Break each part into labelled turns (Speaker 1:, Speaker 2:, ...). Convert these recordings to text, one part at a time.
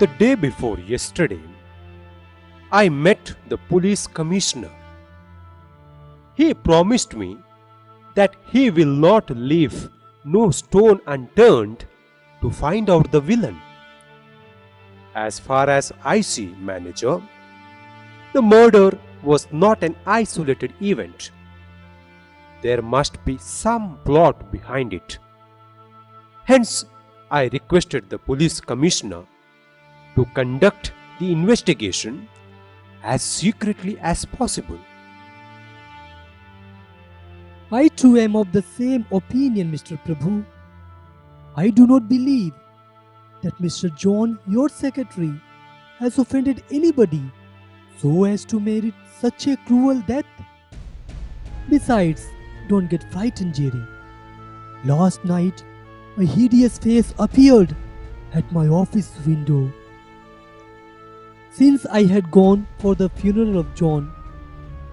Speaker 1: The day before yesterday, I met the police commissioner. He promised me that he will not leave no stone unturned to find out the villain. As far as I see, manager, the murder was not an isolated event. There must be some plot behind it. Hence, I requested the police commissioner to conduct the investigation as secretly as possible.
Speaker 2: I too am of the same opinion, Mr. Prabhu. I do not believe that Mr. John, your secretary, has offended anybody so as to merit such a cruel death. Besides, don't get frightened, Jerry. Last night, a hideous face appeared at my office window. Since I had gone for the funeral of John,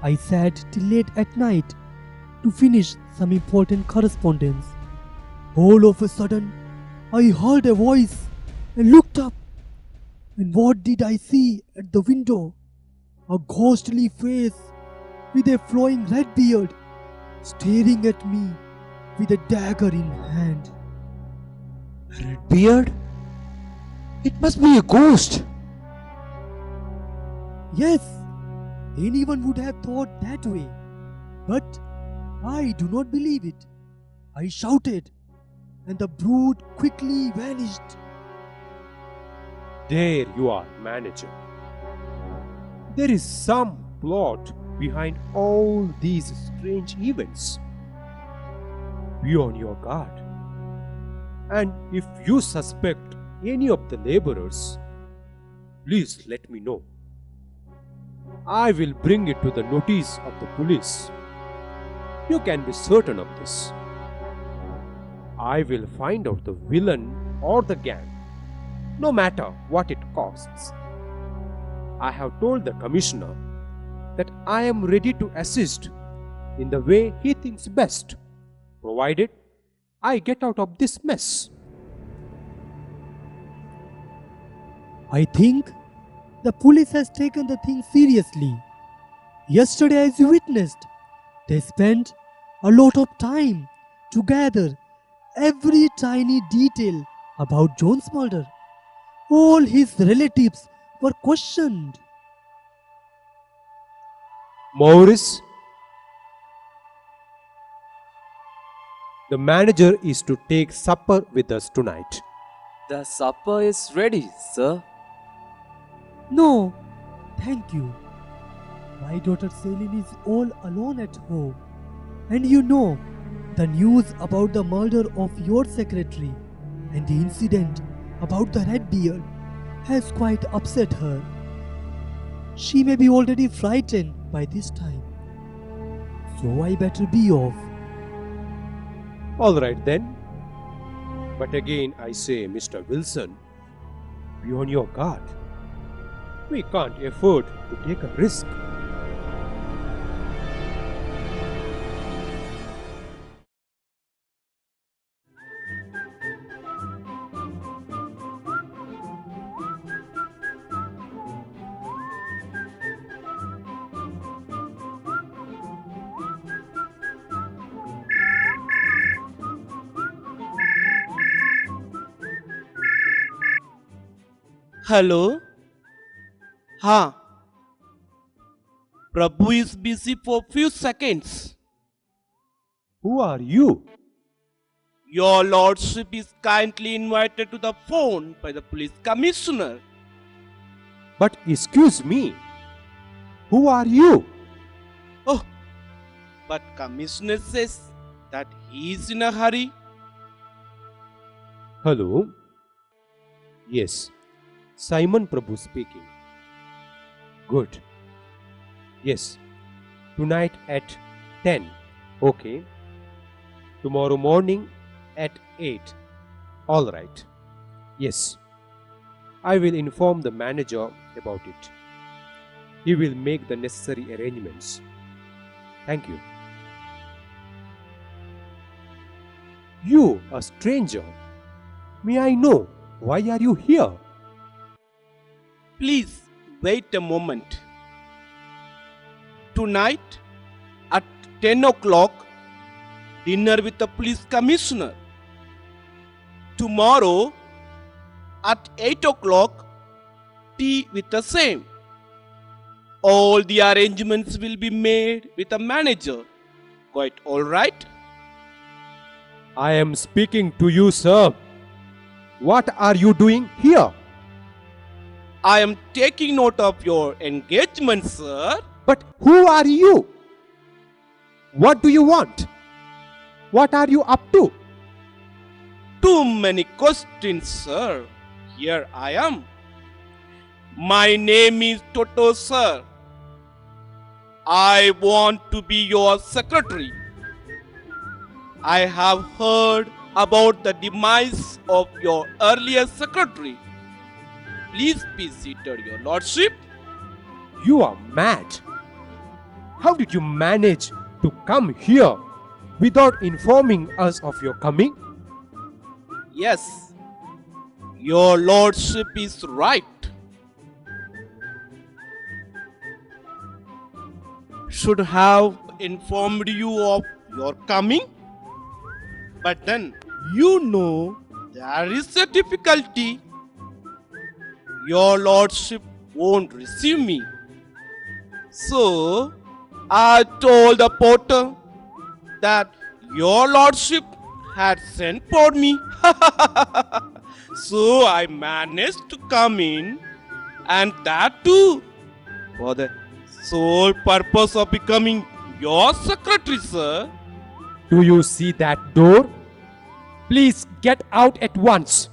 Speaker 2: I sat till late at night to finish some important correspondence. All of a sudden, I heard a voice and looked up. And what did I see at the window? A ghostly face with a flowing red beard staring at me with a dagger in hand.
Speaker 1: A red beard? It must be a ghost.
Speaker 2: Yes, anyone would have thought that way. But I do not believe it. I shouted, and the brute quickly vanished.
Speaker 1: There you are, manager. There is some plot behind all these strange events. Be on your guard. And if you suspect any of the laborers, please let me know. I will bring it to the notice of the police. You can be certain of this. I will find out the villain or the gang, no matter what it costs. I have told the commissioner that I am ready to assist in the way he thinks best, provided I get out of this mess.
Speaker 2: I think the police has taken the thing seriously. Yesterday, as you witnessed, they spent a lot of time to gather every tiny detail about John's murder. All his relatives were questioned.
Speaker 1: Maurice, the manager is to take supper with us tonight.
Speaker 3: The supper is ready, sir.
Speaker 2: No, thank you. My daughter Celine is all alone at home. And you know, the news about the murder of your secretary and the incident about the red beard has quite upset her. She may be already frightened by this time. So I better be off.
Speaker 1: All right then. But again I say, Mr. Wilson, be on your guard. We can't afford to take a risk.
Speaker 4: Hello? हाँ, Prabhu is busy for few seconds.
Speaker 1: Who are you?
Speaker 4: Your lordship is kindly invited to the phone by the police commissioner.
Speaker 1: But excuse me, who are you?
Speaker 4: Oh, but commissioner says that he is in a hurry.
Speaker 1: Hello? Yes, Simon Prabhu speaking. Good. Yes, tonight at 10. Okay. Tomorrow morning at 8. All right. Yes. I will inform the manager about it. He will make the necessary arrangements. Thank you. You, a stranger, may I know why are you here?
Speaker 4: Please wait a moment. Tonight at 10 o'clock, dinner with the police commissioner. Tomorrow at 8 o'clock, tea with the same. All the arrangements will be made with the manager. Quite all right?
Speaker 1: I am speaking to you, sir. What are you doing here?
Speaker 4: I am taking note of your engagement, sir.
Speaker 1: But who are you? What do you want? What are you up to?
Speaker 4: Too many questions, sir. Here I am. My name is Toto, sir. I want to be your secretary. I have heard about the demise of your earlier secretary. Please be seated, your lordship.
Speaker 1: You are mad. How did you manage to come here without informing us of your coming?
Speaker 4: Yes, your lordship is right. Should have informed you of your coming. But then, you know, there is a difficulty. Your lordship won't receive me. So, I told the porter that your lordship had sent for me. So, I managed to come in, and that too for the sole purpose of becoming your secretary, sir.
Speaker 1: Do you see that door? Please get out at once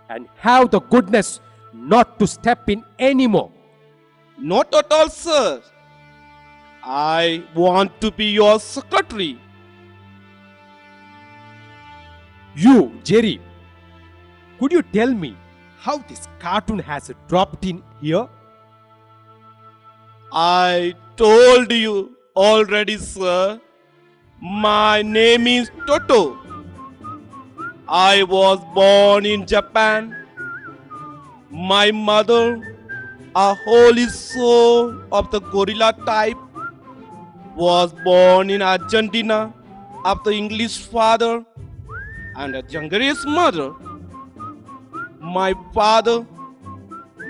Speaker 1: and have the goodness not to step in anymore.
Speaker 4: Not at all, sir. I want to be your secretary.
Speaker 1: You, Jerry, could you tell me how this cartoon has dropped in here?
Speaker 4: I told you already, sir. My name is Toto. I was born in Japan. My mother, a holy soul of the gorilla type, was born in Argentina of the English father and a Jungarese mother. My father,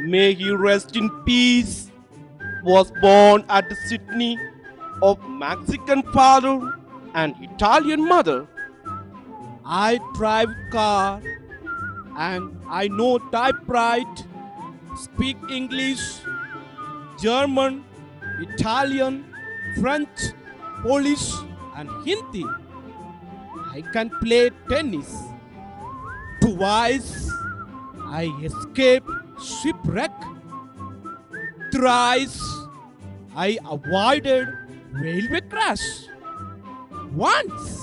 Speaker 4: may he rest in peace, was born at Sydney of Mexican father and Italian mother. I drive car and I know typewrite, speak English, German, Italian, French, Polish and Hindi. I can play tennis. Twice I escaped shipwreck. Thrice I avoided railway crash. Once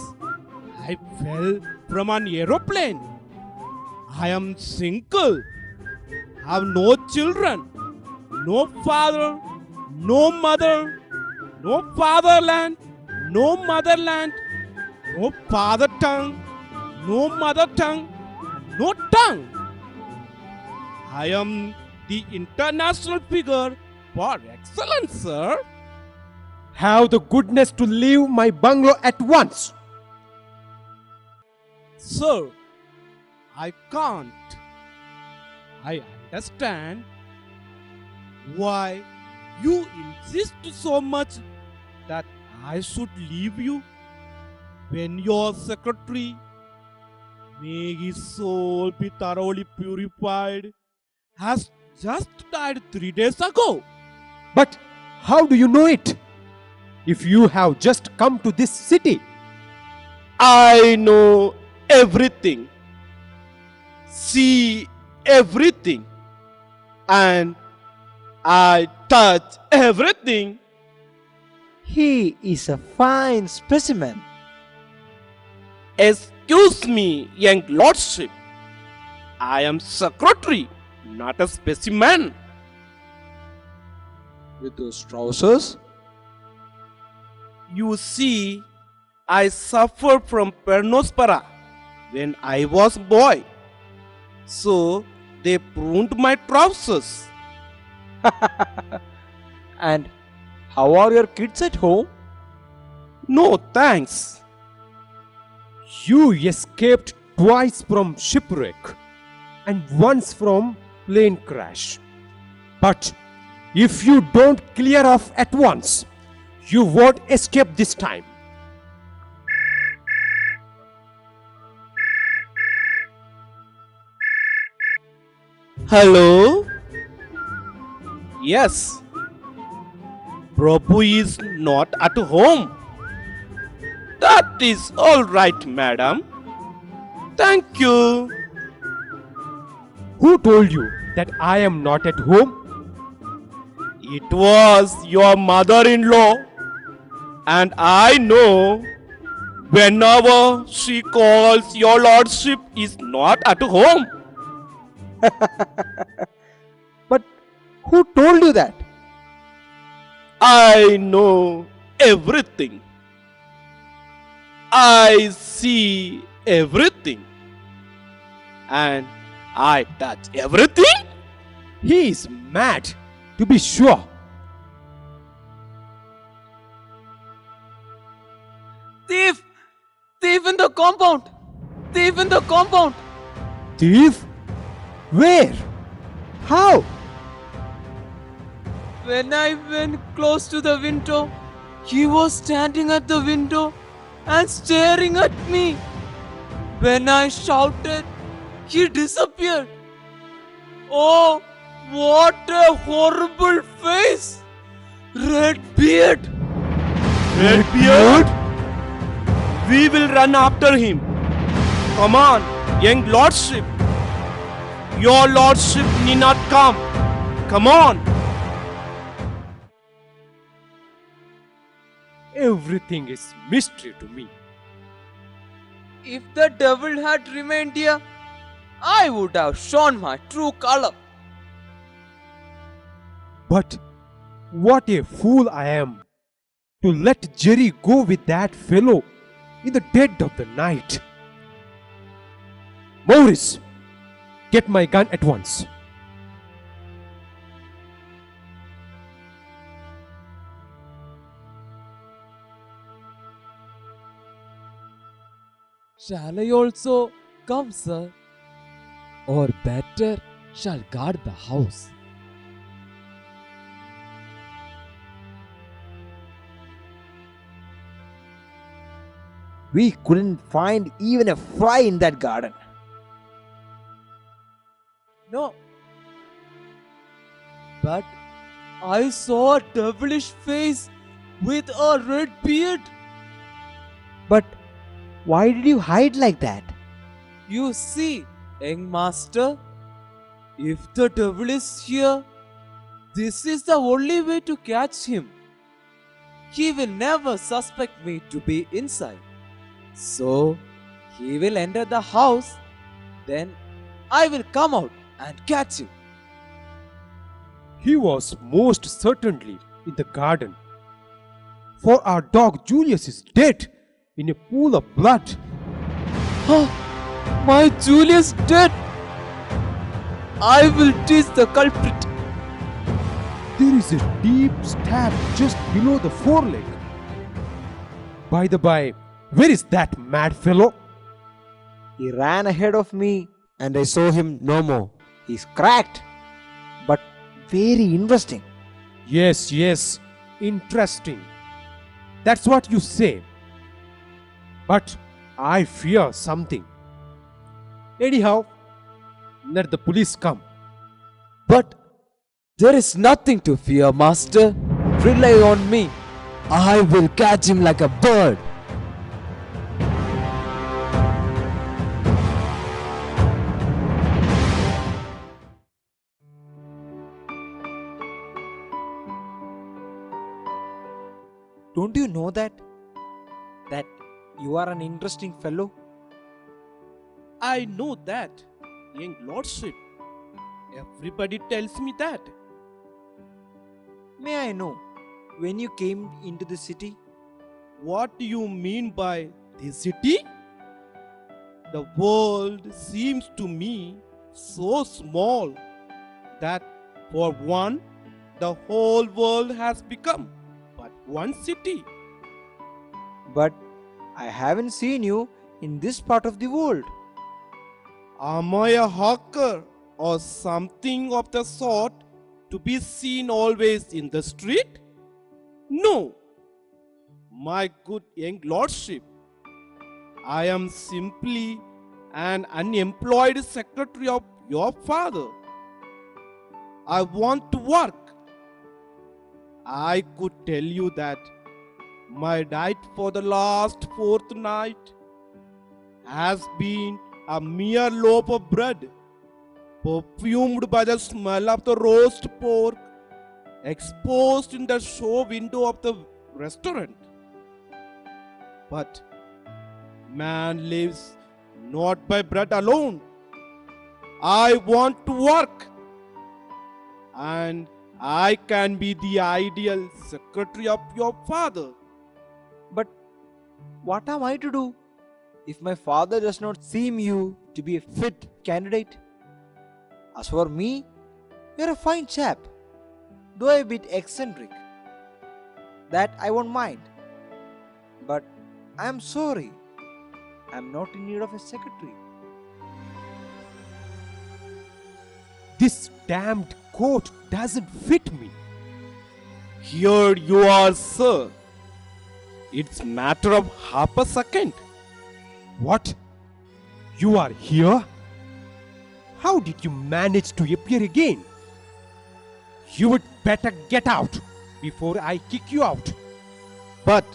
Speaker 4: I fell from an aeroplane. I am single, have no children, no father, no mother, no fatherland, no motherland, no father tongue, no mother tongue, no tongue. I am the international figure par excellence, sir.
Speaker 1: Have the goodness to leave my bungalow at once.
Speaker 4: Sir, I can't. I understand why you insist so much that I should leave you when your secretary, may his soul be thoroughly purified, has just died 3 days ago.
Speaker 1: But how do you know it? If you have just come to this city.
Speaker 4: I know everything, see everything, and I touch everything.
Speaker 5: He is a fine specimen.
Speaker 4: Excuse me, young lordship. I am secretary, not a specimen.
Speaker 5: With those trousers?
Speaker 4: You see, I suffered from pernospora when I was boy. So they pruned my trousers.
Speaker 5: And how are your kids at home?
Speaker 4: No thanks.
Speaker 1: You escaped twice from shipwreck and once from plane crash. But if you don't clear off at once, you won't escape this time.
Speaker 4: Hello? Yes. Prabhu is not at home. That is all right, madam. Thank you.
Speaker 1: Who told you that I am not at home?
Speaker 4: It was your mother-in-law, and I know whenever she calls your lordship is not at home.
Speaker 5: But who told you that?
Speaker 4: I know everything. I see everything. And I touch everything.
Speaker 1: He is mad, to be sure.
Speaker 3: Thief! Thief in the compound! Thief in the compound!
Speaker 1: Thief? Where? How?
Speaker 3: When I went close to the window, he was standing at the window and staring at me. When I shouted, he disappeared. Oh, what a horrible face! Red beard!
Speaker 4: Redbeard? We will run after him. Come on, young lordship. Your lordship need not come. Come on.
Speaker 1: Everything is mystery to me.
Speaker 3: If the devil had remained here, I would have shown my true color.
Speaker 1: But what a fool I am to let Jerry go with that fellow in the dead of the night. Maurice, get my gun at once.
Speaker 3: Shall I also come, sir? Or better, shall guard the house?
Speaker 5: We couldn't find even a fly in that garden.
Speaker 3: No. But I saw a devilish face with a red beard.
Speaker 5: But why did you hide like that?
Speaker 3: You see, young master, if the devil is here, this is the only way to catch him. He will never suspect me to be inside. So, he will enter the house, then I will come out and catch him.
Speaker 1: He was most certainly in the garden. For our dog Julius is dead in a pool of blood.
Speaker 3: Huh? My Julius dead! I will teach the culprit.
Speaker 1: There is a deep stab just below the foreleg. By the by, where is that mad fellow?
Speaker 5: He ran ahead of me and I saw him no more. He's cracked, but very interesting.
Speaker 1: Yes, interesting. That's what you say. But I fear something. Anyhow, let the police come.
Speaker 3: But there is nothing to fear, master. Rely on me. I will catch him like a bird.
Speaker 5: Don't you know that you are an interesting fellow?
Speaker 4: I know that, young lordship. Everybody tells me that.
Speaker 5: May I know when you came into the city?
Speaker 4: What do you mean by this city? The world seems to me so small that for one the whole world has become but one city.
Speaker 5: But I haven't seen you in this part of the world.
Speaker 4: Am I a hawker or something of the sort to be seen always in the street? No, my good young lordship. I am simply an unemployed secretary of your father. I want to work. I could tell you that my diet for the last fortnight has been a mere loaf of bread, perfumed by the smell of the roast pork, exposed in the show window of the restaurant. But man lives not by bread alone. I want to work, and I can be the ideal secretary of your father.
Speaker 5: But what am I to do if my father does not seem you to be a fit candidate? As for me, you're a fine chap, though a bit eccentric. That I won't mind. But I'm sorry, I'm not in need of a secretary.
Speaker 1: This damned coat doesn't fit me.
Speaker 4: Here you are, sir. It's matter of half a second.
Speaker 1: What? You are here? How did you manage to appear again? You would better get out before I kick you out.
Speaker 4: But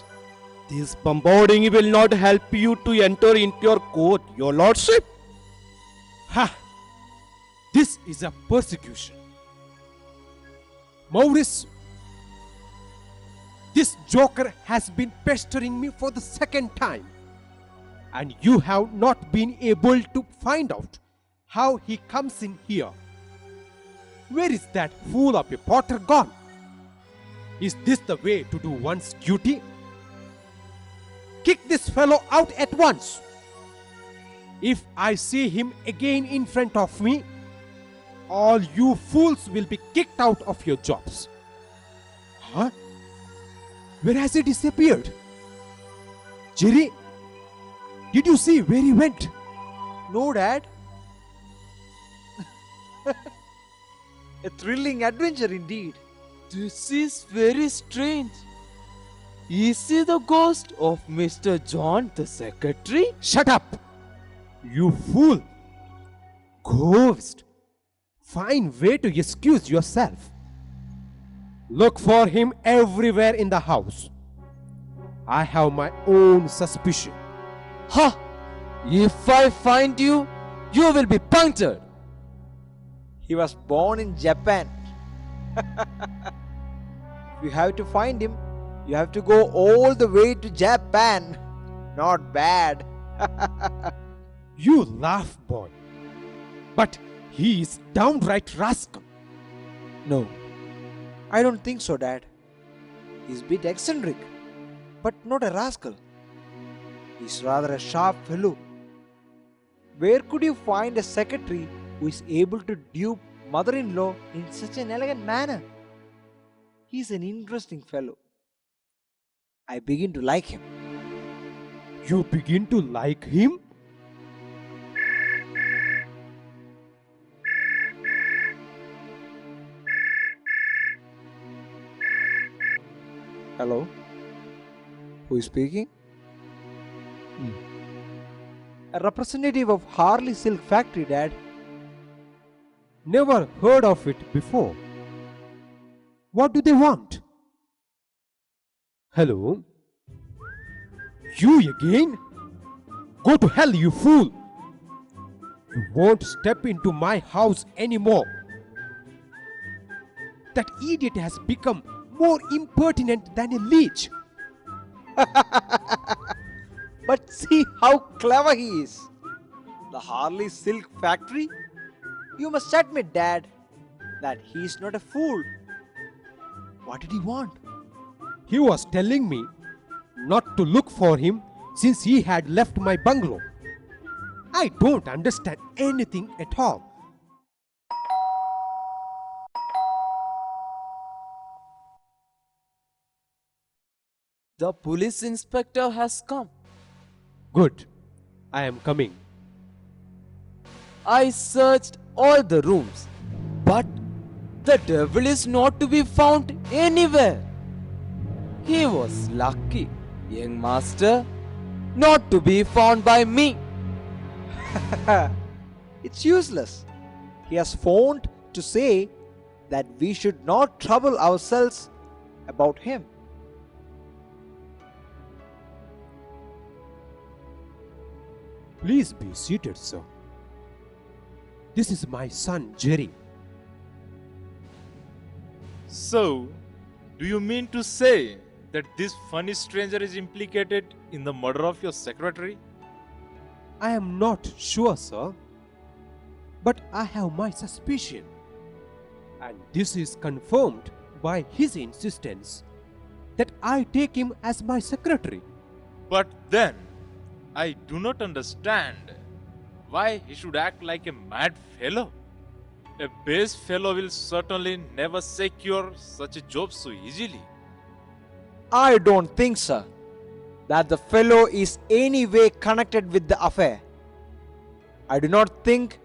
Speaker 4: this bombarding will not help you to enter into your court, your lordship.
Speaker 1: Ha! This is a persecution. Maurice, this joker has been pestering me for the second time, and you have not been able to find out how he comes in here. Where is that fool of a Potter gone? Is this the way to do one's duty? Kick this fellow out at once. If I see him again in front of me, all you fools will be kicked out of your jobs. Huh? Where has he disappeared? Jerry, did you see where he went?
Speaker 5: No, Dad. A thrilling adventure indeed.
Speaker 3: This is very strange. Is he the ghost of Mr. John the secretary?
Speaker 1: Shut up! You fool! Ghost! Fine way to excuse yourself. Look for him everywhere in the house. I have my own suspicion.
Speaker 3: Ha! If I find you, you will be punctured.
Speaker 5: He was born in Japan. If you have to find him, you have to go all the way to Japan. Not bad.
Speaker 1: You laugh, boy. But he is downright rascal.
Speaker 5: No, I don't think so, Dad. He's a bit eccentric, but not a rascal. He's rather a sharp fellow. Where could you find a secretary who is able to dupe mother-in-law in such an elegant manner? He's an interesting fellow. I begin to like him.
Speaker 1: You begin to like him?
Speaker 5: Hello? Who is speaking? A representative of Harley Silk Factory, Dad.
Speaker 1: Never heard of it before. What do they want? Hello? You again? Go to hell, you fool! You won't step into my house anymore. That idiot has become more impertinent than a leech.
Speaker 5: But see how clever he is. The Harley Silk Factory? You must admit, Dad, that he is not a fool. What did he want?
Speaker 1: He was telling me not to look for him since he had left my bungalow. I don't understand anything at all.
Speaker 3: The police inspector has come.
Speaker 1: Good. I am coming.
Speaker 3: I searched all the rooms, but the devil is not to be found anywhere. He was lucky, young master, not to be found by me.
Speaker 5: It's useless. He has phoned to say that we should not trouble ourselves about him.
Speaker 1: Please be seated, sir. This is my son, Jerry.
Speaker 6: So, do you mean to say that this funny stranger is implicated in the murder of your secretary?
Speaker 1: I am not sure, sir. But I have my suspicion. And this is confirmed by his insistence that I take him as my secretary.
Speaker 6: But then, I do not understand why he should act like a mad fellow. A base fellow will certainly never secure such a job so easily.
Speaker 5: I don't think, sir, that the fellow is any way connected with the affair. I do not think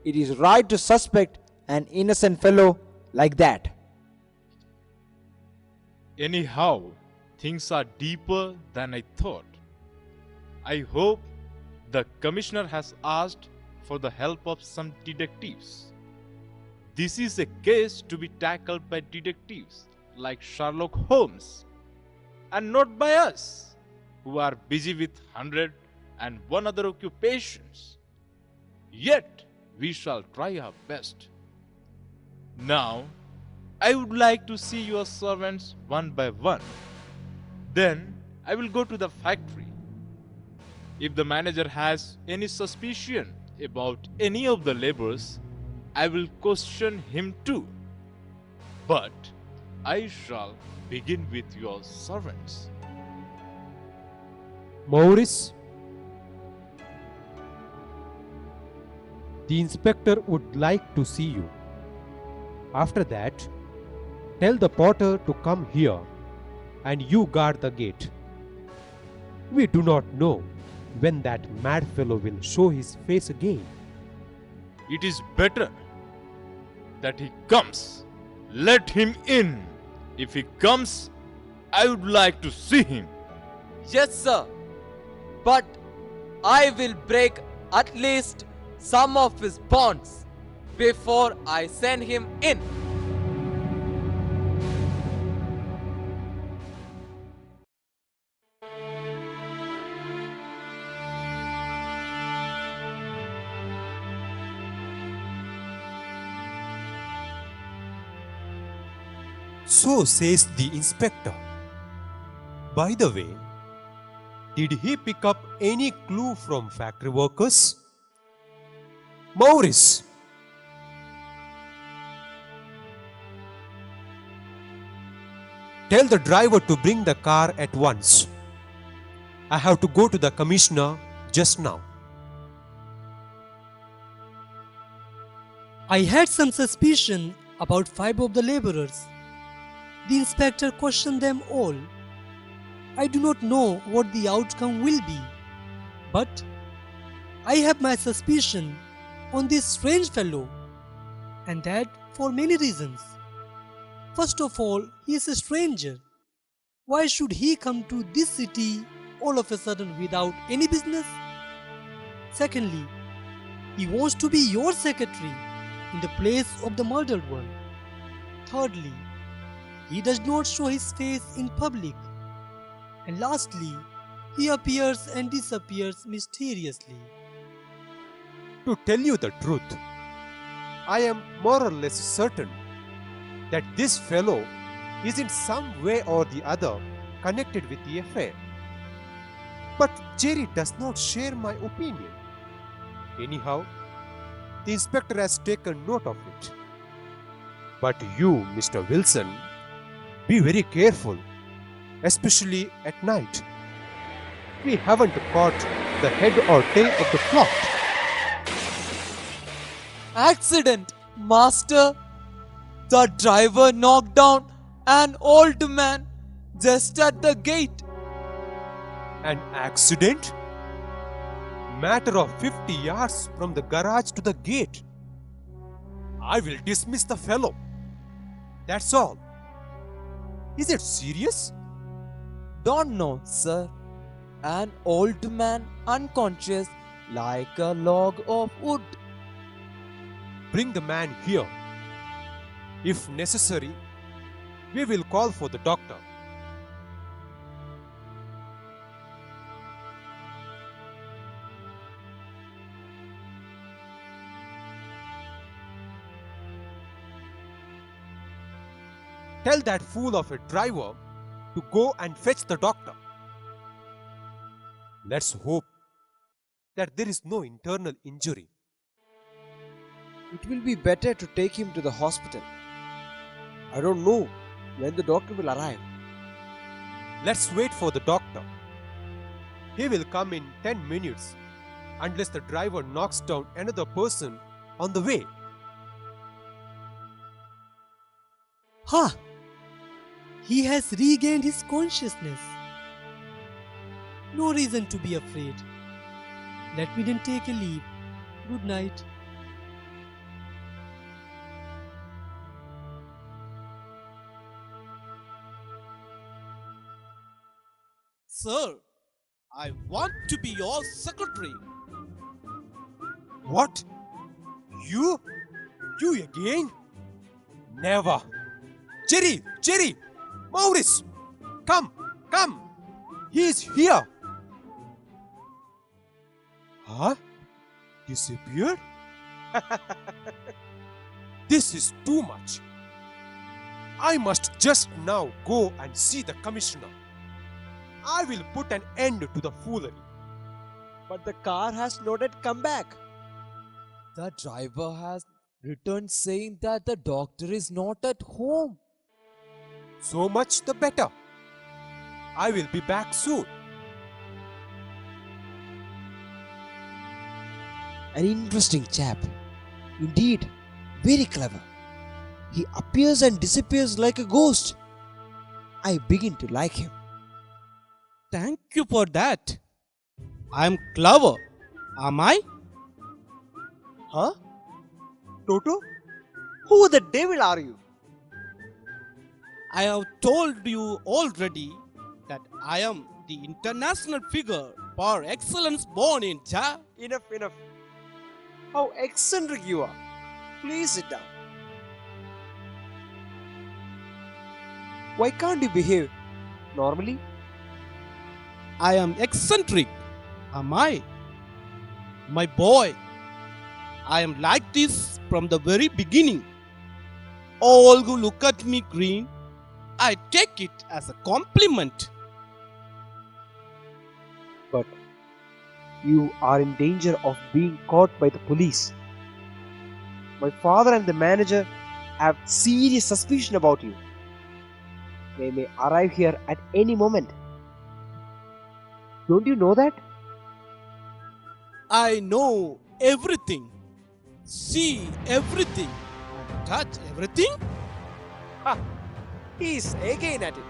Speaker 5: it is right to suspect an innocent fellow like that.
Speaker 6: Anyhow, things are deeper than I thought. I hope the commissioner has asked for the help of some detectives. This is a case to be tackled by detectives like Sherlock Holmes, and not by us, who are busy with 101 other occupations. Yet, we shall try our best. Now, I would like to see your servants one by one. Then, I will go to the factory. If the manager has any suspicion about any of the laborers, I will question him too. But I shall begin with your servants.
Speaker 1: Maurice, the inspector would like to see you. After that, tell the porter to come here and you guard the gate. We do not know when that mad fellow will show his face again.
Speaker 6: It is better that he comes. Let him in. If he comes, I would like to see him.
Speaker 3: Yes, sir. But I will break at least some of his bonds before I send him in.
Speaker 1: So says the inspector. By the way, did he pick up any clue from factory workers? Maurice! Tell the driver to bring the car at once. I have to go to the commissioner just now.
Speaker 2: I had some suspicion about 5 of the laborers. The inspector questioned them all. I do not know what the outcome will be, but I have my suspicion on this strange fellow, and that for many reasons. First of all, he is a stranger. Why should he come to this city all of a sudden without any business? Secondly, he wants to be your secretary in the place of the murdered one. Thirdly, he does not show his face in public. And lastly, he appears and disappears mysteriously.
Speaker 1: To tell you the truth, I am more or less certain that this fellow is in some way or the other connected with the affair. But Jerry does not share my opinion. Anyhow, the inspector has taken note of it. But you, Mr. Wilson, be very careful, especially at night. We haven't caught the head or tail of the plot.
Speaker 3: Accident, master. The driver knocked down an old man just at the gate.
Speaker 1: An accident? Matter of 50 yards from the garage to the gate. I will dismiss the fellow. That's all. Is it serious?
Speaker 3: Don't know, sir. An old man unconscious like a log of wood.
Speaker 1: Bring the man here. If necessary, we will call for the doctor. Tell that fool of a driver to go and fetch the doctor. Let's hope that there is no internal injury.
Speaker 5: It will be better to take him to the hospital. I don't know when the doctor will arrive.
Speaker 1: Let's wait for the doctor. He will come in 10 minutes unless the driver knocks down another person on the way.
Speaker 2: Ha! He has regained his consciousness. No reason to be afraid. Let me then take a leave. Good night.
Speaker 4: Sir, I want to be your secretary.
Speaker 1: What? You? You again? Never. Jerry! Maurice! Come! He is here! Huh? Disappeared? This is too much. I must just now go and see the commissioner. I will put an end to the foolery.
Speaker 5: But the car has not yet come back.
Speaker 3: The driver has returned saying that the doctor is not at home.
Speaker 1: So much the better. I will be back soon.
Speaker 5: An interesting chap. Indeed, very clever. He appears and disappears like a ghost. I begin to like him.
Speaker 4: Thank you for that. I'm clever, am I?
Speaker 5: Huh? Toto? Who the devil are you?
Speaker 4: I have told you already that I am the international figure par excellence born in Ja.
Speaker 5: Enough. How eccentric you are. Please sit down. Why can't you behave normally?
Speaker 4: I am eccentric, am I? My boy, I am like this from the very beginning. All who look at me green, I take it as a compliment.
Speaker 5: But you are in danger of being caught by the police. My father and the manager have serious suspicion about you. They may arrive here at any moment. Don't you know that?
Speaker 4: I know everything, see everything, and touch everything.
Speaker 5: Ha! He is again at it.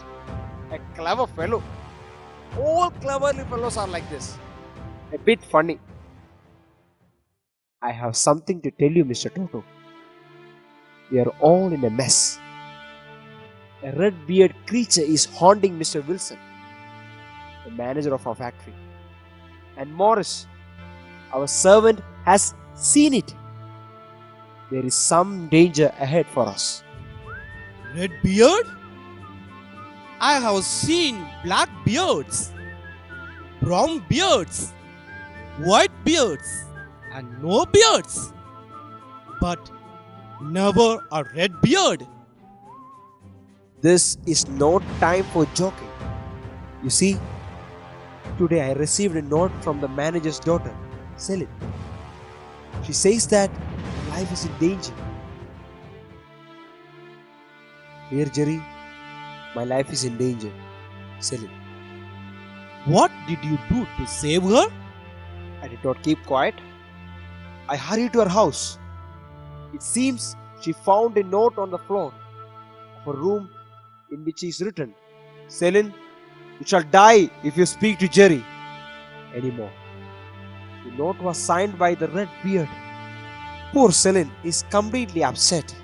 Speaker 5: A clever fellow. All cleverly fellows are like this. A bit funny. I have something to tell you, Mr. Toto. We are all in a mess. A red-bearded creature is haunting Mr. Wilson, the manager of our factory. And Morris, our servant, has seen it. There is some danger ahead for us.
Speaker 4: Red beard? I have seen black beards, brown beards, white beards, and no beards, but never a red beard.
Speaker 5: This is no time for joking. You see, today I received a note from the manager's daughter, Celine. She says that life is in danger. Dear Jerry, my life is in danger. Celine.
Speaker 4: What did you do to save her?
Speaker 5: I did not keep quiet. I hurried to her house. It seems she found a note on the floor of a room in which is written, Selin, you shall die if you speak to Jerry anymore. The note was signed by the red beard. Poor Selin is completely upset.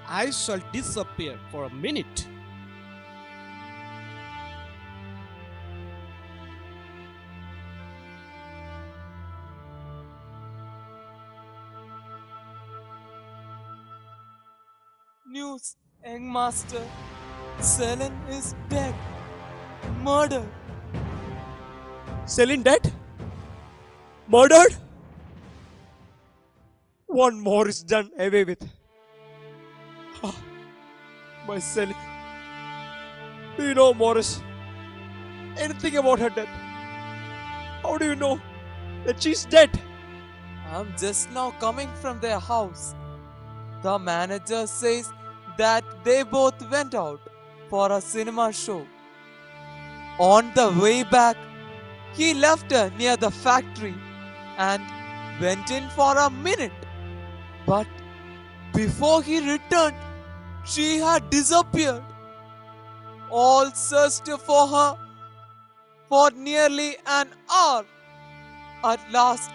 Speaker 4: I shall disappear for a minute.
Speaker 3: News, young master. Selin is dead. Murdered.
Speaker 5: Selin dead? Murdered? One more is done away with. Ah, my Selin. Do you know, Morris, anything about her death? How do you know that she's dead?
Speaker 3: I'm just now coming from their house. The manager says that they both went out for a cinema show. On the way back, he left her near the factory and went in for a minute. But before he returned, she had disappeared. All searched for her for nearly an hour. At last,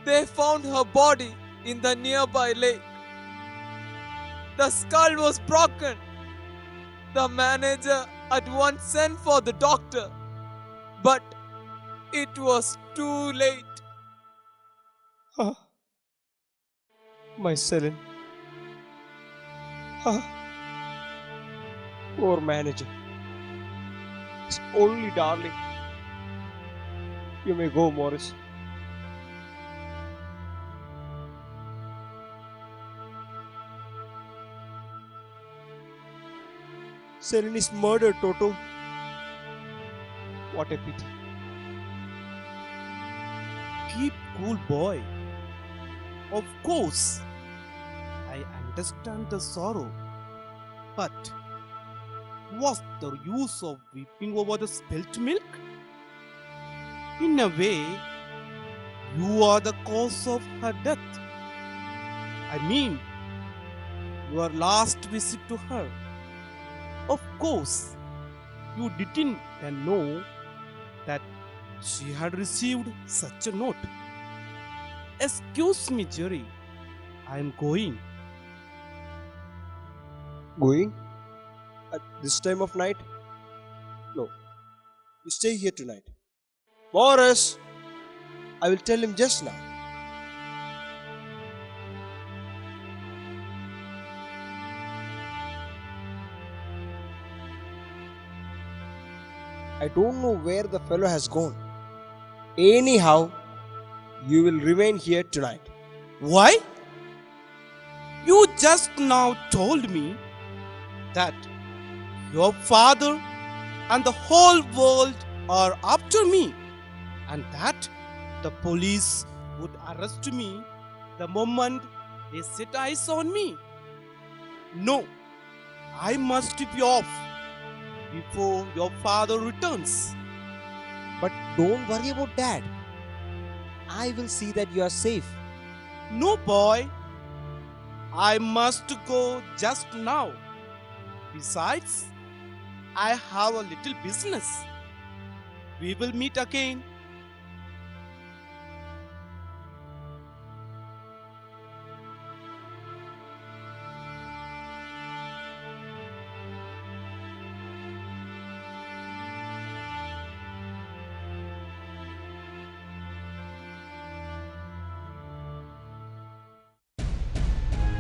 Speaker 3: they found her body in the nearby lake. The skull was broken. The manager at once sent for the doctor, but it was too late.
Speaker 5: Ah, my Selin. Ah, poor manager. His only darling. You may go, Morris. Selin is murdered, Toto. What a pity.
Speaker 4: Keep cool, boy. Of course, I understand the sorrow. But what's the use of weeping over the spilt milk? In a way, you are the cause of her death. I mean, your last visit to her. Of course, you didn't then know that she had received such a note. Excuse me, Jerry. I am going.
Speaker 5: Going? At this time of night? No. You stay here tonight. Morris! I will tell him just now. I don't know where the fellow has gone. Anyhow, you will remain here tonight.
Speaker 4: Why? You just now told me that your father and the whole world are after me, and that the police would arrest me the moment they set eyes on me. No, I must be off before your father returns.
Speaker 5: But don't worry about Dad. I will see that you are safe.
Speaker 4: No, boy, I must go just now. Besides, I have a little business. We will meet again.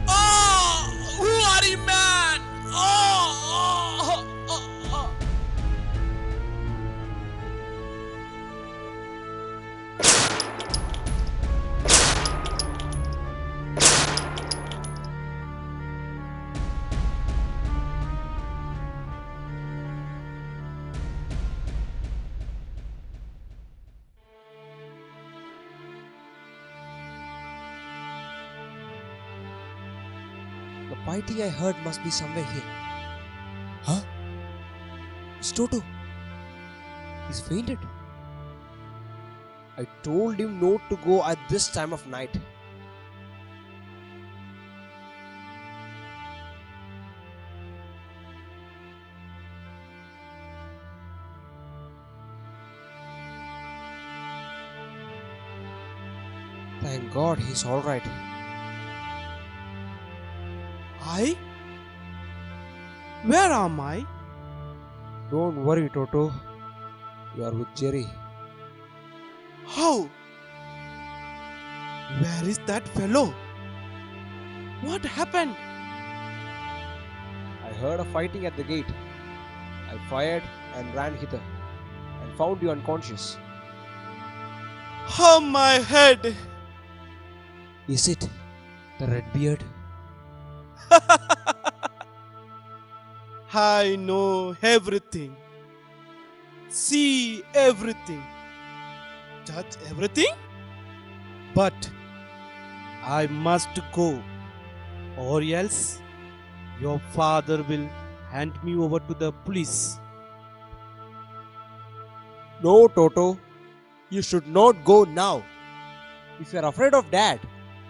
Speaker 4: Oh, bloody man! Oh.
Speaker 5: The fighting I heard must be somewhere here. Huh? It's Toto. He's fainted. I told him not to go at this time of night. God, he's alright.
Speaker 3: I? Where am I?
Speaker 5: Don't worry, Toto. You are with Jerry.
Speaker 3: How? Where is that fellow? What happened?
Speaker 5: I heard a fighting at the gate. I fired and ran hither and found you unconscious.
Speaker 3: Oh, my head!
Speaker 5: Is it the red beard?
Speaker 3: I know everything. See everything. Touch everything. But I must go, or else your father will hand me over to the police.
Speaker 5: No, Toto. You should not go now. If you are afraid of Dad,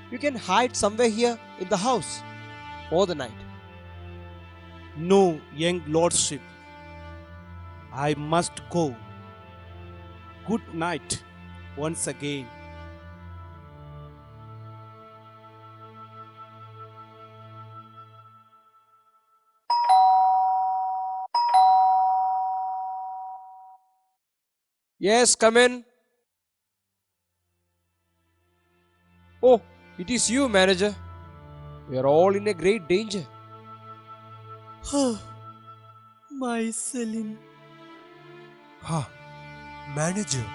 Speaker 5: you can hide somewhere here in the house for the night.
Speaker 3: No, young lordship. I must go. Good night once again.
Speaker 5: Yes, come in. Oh, it is you, manager. We are all in a great danger.
Speaker 2: My Celine.
Speaker 1: Ha! Manager,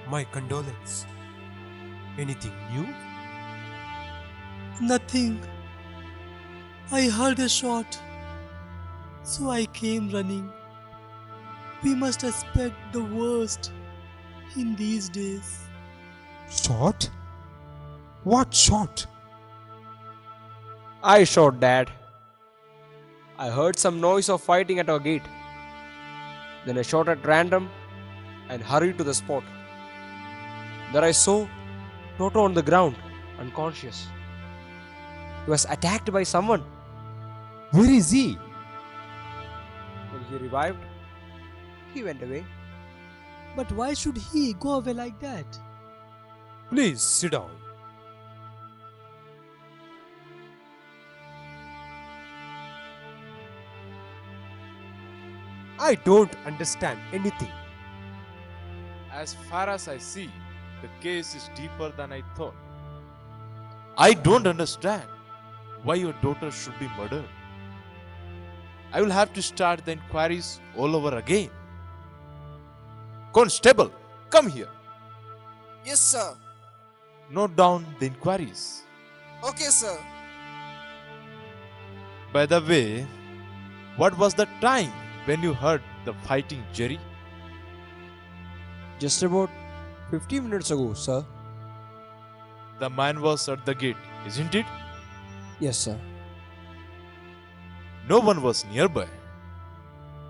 Speaker 1: my condolence. Anything new?
Speaker 2: Nothing. I heard a shot. So I came running. We must expect the worst in these days.
Speaker 1: Shot? What shot?
Speaker 5: I shot Dad. I heard some noise of fighting at our gate. Then I shot at random and hurried to the spot. There I saw Toto on the ground, unconscious. He was attacked by someone.
Speaker 1: Where is he?
Speaker 5: When he revived, he went away.
Speaker 2: But why should he go away like that?
Speaker 1: Please sit down. I don't understand anything.
Speaker 6: As far as I see, the case is deeper than I thought. I don't understand why your daughter should be murdered. I will have to start the inquiries all over again. Constable, come here.
Speaker 5: Yes, sir.
Speaker 6: Note down the inquiries.
Speaker 5: Okay, sir.
Speaker 6: By the way, what was the time when you heard the fighting, Jerry?
Speaker 5: Just about 15 minutes ago, sir.
Speaker 6: The man was at the gate, isn't it?
Speaker 5: Yes, sir.
Speaker 6: No one was nearby.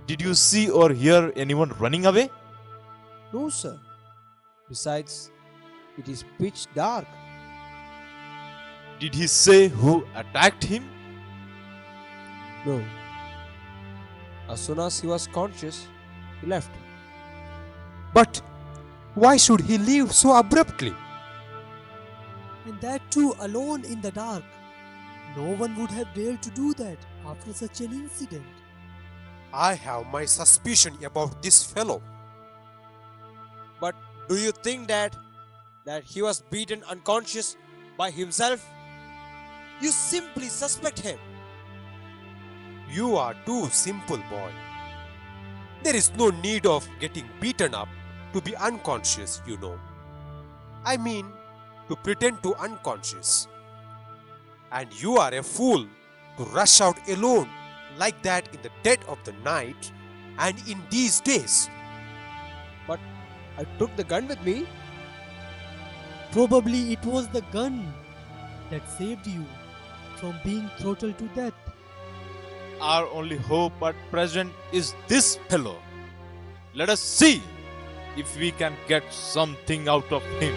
Speaker 6: Did you see or hear anyone running away?
Speaker 5: No, sir. Besides, it is pitch dark.
Speaker 6: Did he say who attacked him?
Speaker 5: No. As soon as he was conscious, he left.
Speaker 1: But why should he leave so abruptly?
Speaker 2: And that too alone in the dark. No one would have dared to do that after such an incident.
Speaker 1: I have my suspicion about this fellow.
Speaker 5: But do you think that he was beaten unconscious by himself? You simply suspect him.
Speaker 1: You are too simple, boy. There is no need of getting beaten up to be unconscious, you know. I mean, to pretend to unconscious. And you are a fool to rush out alone like that in the dead of the night and in these days.
Speaker 5: But I took the gun with me.
Speaker 2: Probably it was the gun that saved you from being throttled to death.
Speaker 6: Our only hope at present is this fellow. Let us see if we can get something out of him.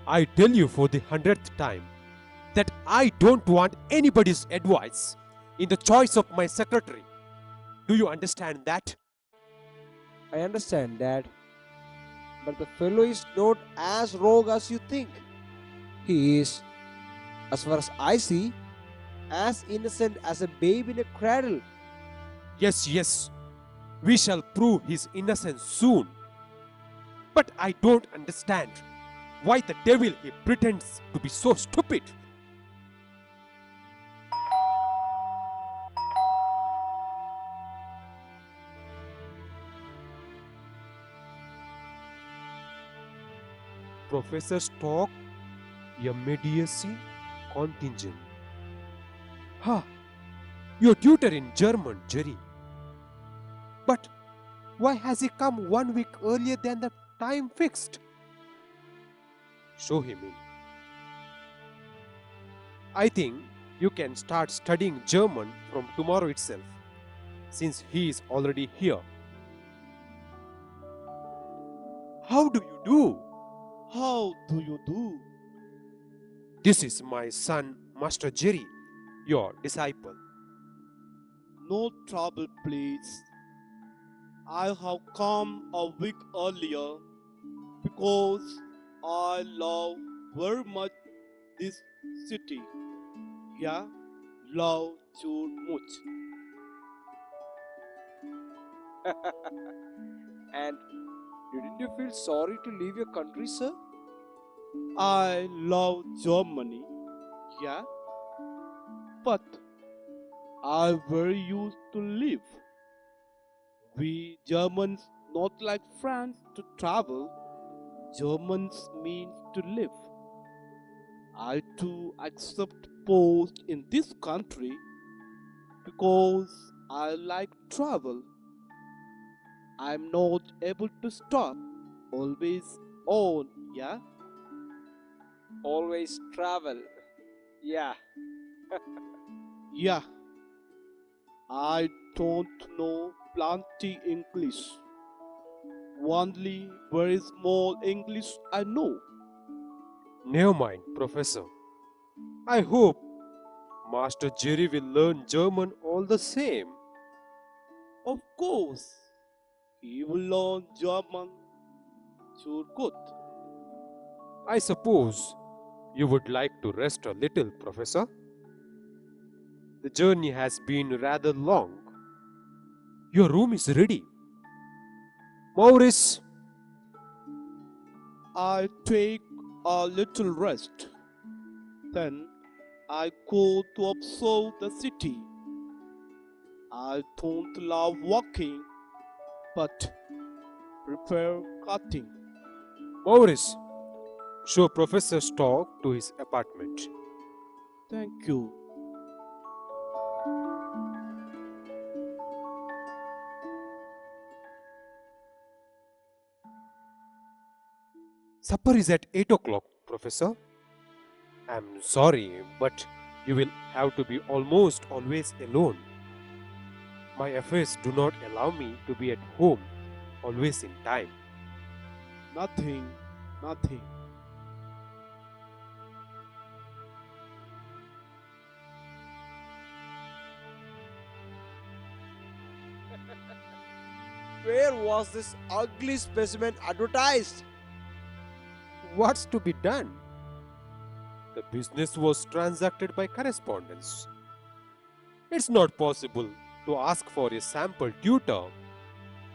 Speaker 1: I tell you for the 100th time that I don't want anybody's advice in the choice of my secretary. Do you understand that?
Speaker 5: I understand, Dad. But the fellow is not as rogue as you think. He is, as far as I see, as innocent as a babe in a cradle.
Speaker 1: Yes, yes, we shall prove his innocence soon. But I don't understand why the devil he pretends to be so stupid. Professor Stock, immediacy contingent. Ha! Your tutor in German, Jerry. But why has he come 1 week earlier than the time fixed? Show him in. I think you can start studying German from tomorrow itself, since he is already here. How do you do?
Speaker 4: How do you do?
Speaker 1: This is my son, Master Jerry, your disciple.
Speaker 4: No trouble, please. I have come a week earlier because I love very much this city. Yeah, love too much.
Speaker 5: And didn't you feel sorry to leave your country, sir?
Speaker 4: I love Germany. Yeah, but I very used to live. We Germans not like France to travel. Germans means to live. I too accept post in this country because I like travel. I'm not able to stop. Always on, yeah?
Speaker 5: Always travel. Yeah.
Speaker 4: Yeah. I don't know plenty English. Only very small English I know.
Speaker 1: Never mind, Professor. I hope Master Jerry will learn German all the same.
Speaker 4: Of course, he will learn German. Sure good.
Speaker 1: I suppose you would like to rest a little, Professor. The journey has been rather long. Your room is ready. Maurice,
Speaker 4: I take a little rest. Then I go to observe the city. I don't love walking, but prefer cutting.
Speaker 1: Maurice, show Professor Stock to his apartment.
Speaker 4: Thank you.
Speaker 1: Supper is at 8 o'clock, Professor. I'm sorry, but you will have to be almost always alone. My affairs do not allow me to be at home always in time.
Speaker 4: Nothing, nothing.
Speaker 5: Where was this ugly specimen advertised?
Speaker 1: What's to be done? The business was transacted by correspondence. It's not possible to ask for a sample tutor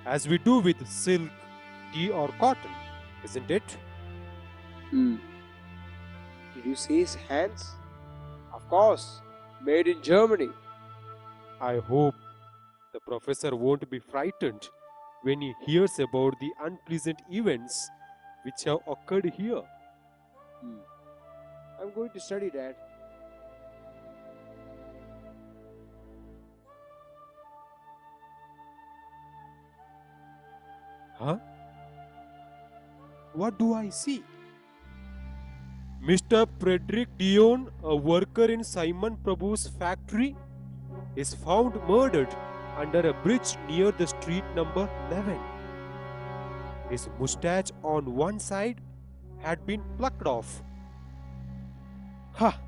Speaker 1: as we do with silk, tea, or cotton, isn't it?
Speaker 5: Did you see his hands? Of course, made in Germany.
Speaker 1: I hope the professor won't be frightened when he hears about the unpleasant events which have occurred here.
Speaker 5: I'm going to study, Dad.
Speaker 1: Huh? What do I see? Mr. Frederick Dion, a worker in Simon Prabhu's factory, is found murdered under a bridge near the street number 11. His mustache on one side had been plucked off. Ha!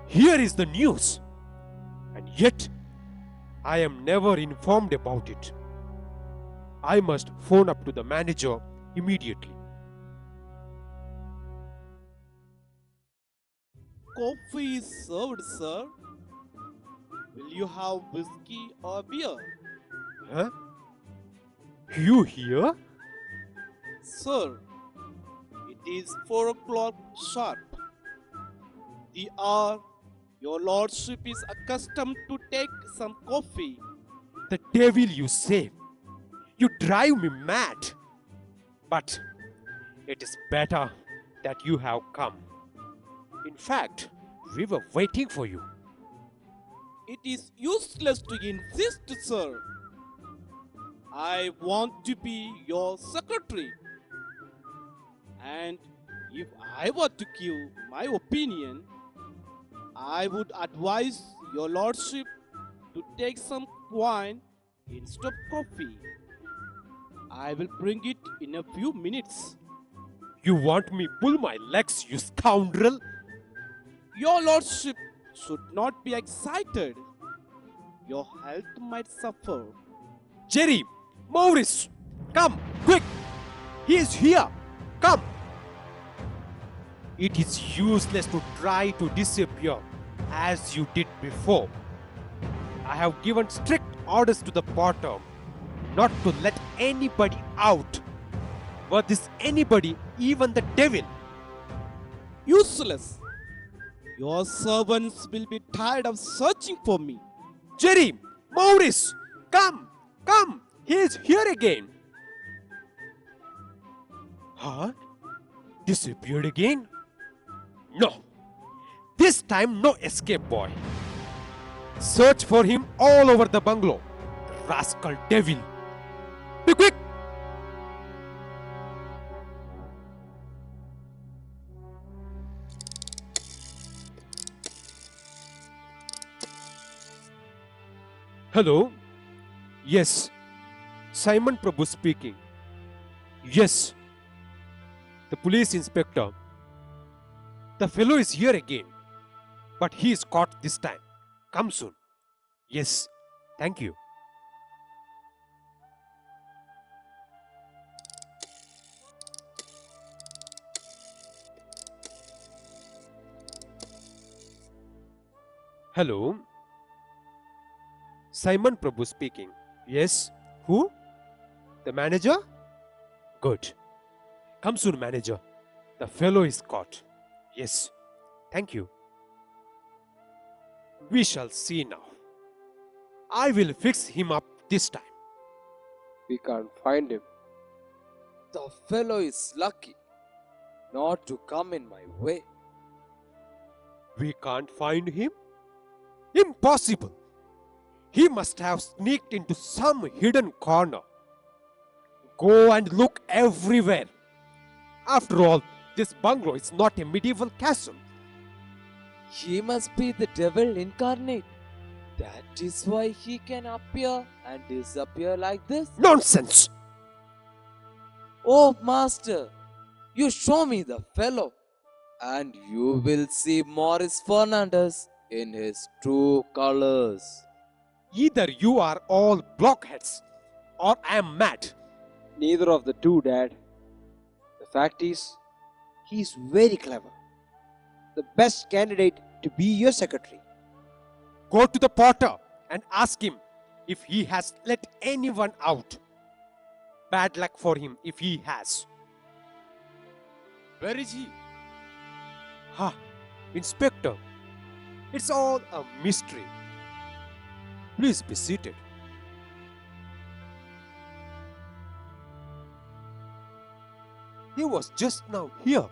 Speaker 1: Here is the news, and yet I am never informed about it. I must phone up to the manager immediately.
Speaker 4: Coffee is served, sir. Will you have whiskey or beer?
Speaker 1: Huh? You here?
Speaker 4: Sir, it is 4 o'clock sharp. The hour your lordship is accustomed to take some coffee.
Speaker 1: The devil, you say? You drive me mad. But it is better that you have come. In fact, we were waiting for you.
Speaker 4: It is useless to insist, sir. I want to be your secretary. And if I were to give my opinion, I would advise your lordship to take some wine instead of coffee. I will bring it in a few minutes.
Speaker 1: You want me pull my legs, you scoundrel?
Speaker 4: Your lordship should not be excited. Your health might suffer.
Speaker 1: Jerry, Maurice, come, quick! He is here! Come! It is useless to try to disappear as you did before. I have given strict orders to the porter not to let anybody out. Were this anybody, even the devil?
Speaker 4: Useless. Your servants will be tired of searching for me.
Speaker 1: Jerry, Maurice, come, come! He is here again. Huh? Disappeared again? No. This time no escape, boy. Search for him all over the bungalow. Rascal devil. Be quick! Hello? Yes. Simon Prabhu speaking. Yes. The police inspector. The fellow is here again. But he is caught this time. Come soon. Yes. Thank you. Hello. Simon Prabhu speaking. Yes. Who? The manager? Good. Come soon, manager. The fellow is caught. Yes. Thank you. We shall see now. I will fix him up this time.
Speaker 5: We can't find him.
Speaker 3: The fellow is lucky not to come in my way.
Speaker 1: We can't find him? Impossible! He must have sneaked into some hidden corner. Go and look everywhere. After all, this bungalow is not a medieval castle.
Speaker 3: He must be the devil incarnate. That is why he can appear and disappear like this.
Speaker 1: Nonsense!
Speaker 3: Oh, master, you show me the fellow, and you will see Morris Fernandez in his true colors.
Speaker 1: Either you are all blockheads or I am mad.
Speaker 5: Neither of the two, Dad. The fact is, he's very clever. The best candidate to be your secretary.
Speaker 1: Go to the porter and ask him if he has let anyone out. Bad luck for him if he has.
Speaker 6: Where is he?
Speaker 1: Ha! Inspector, it's all a mystery. Please be seated. He was just now here,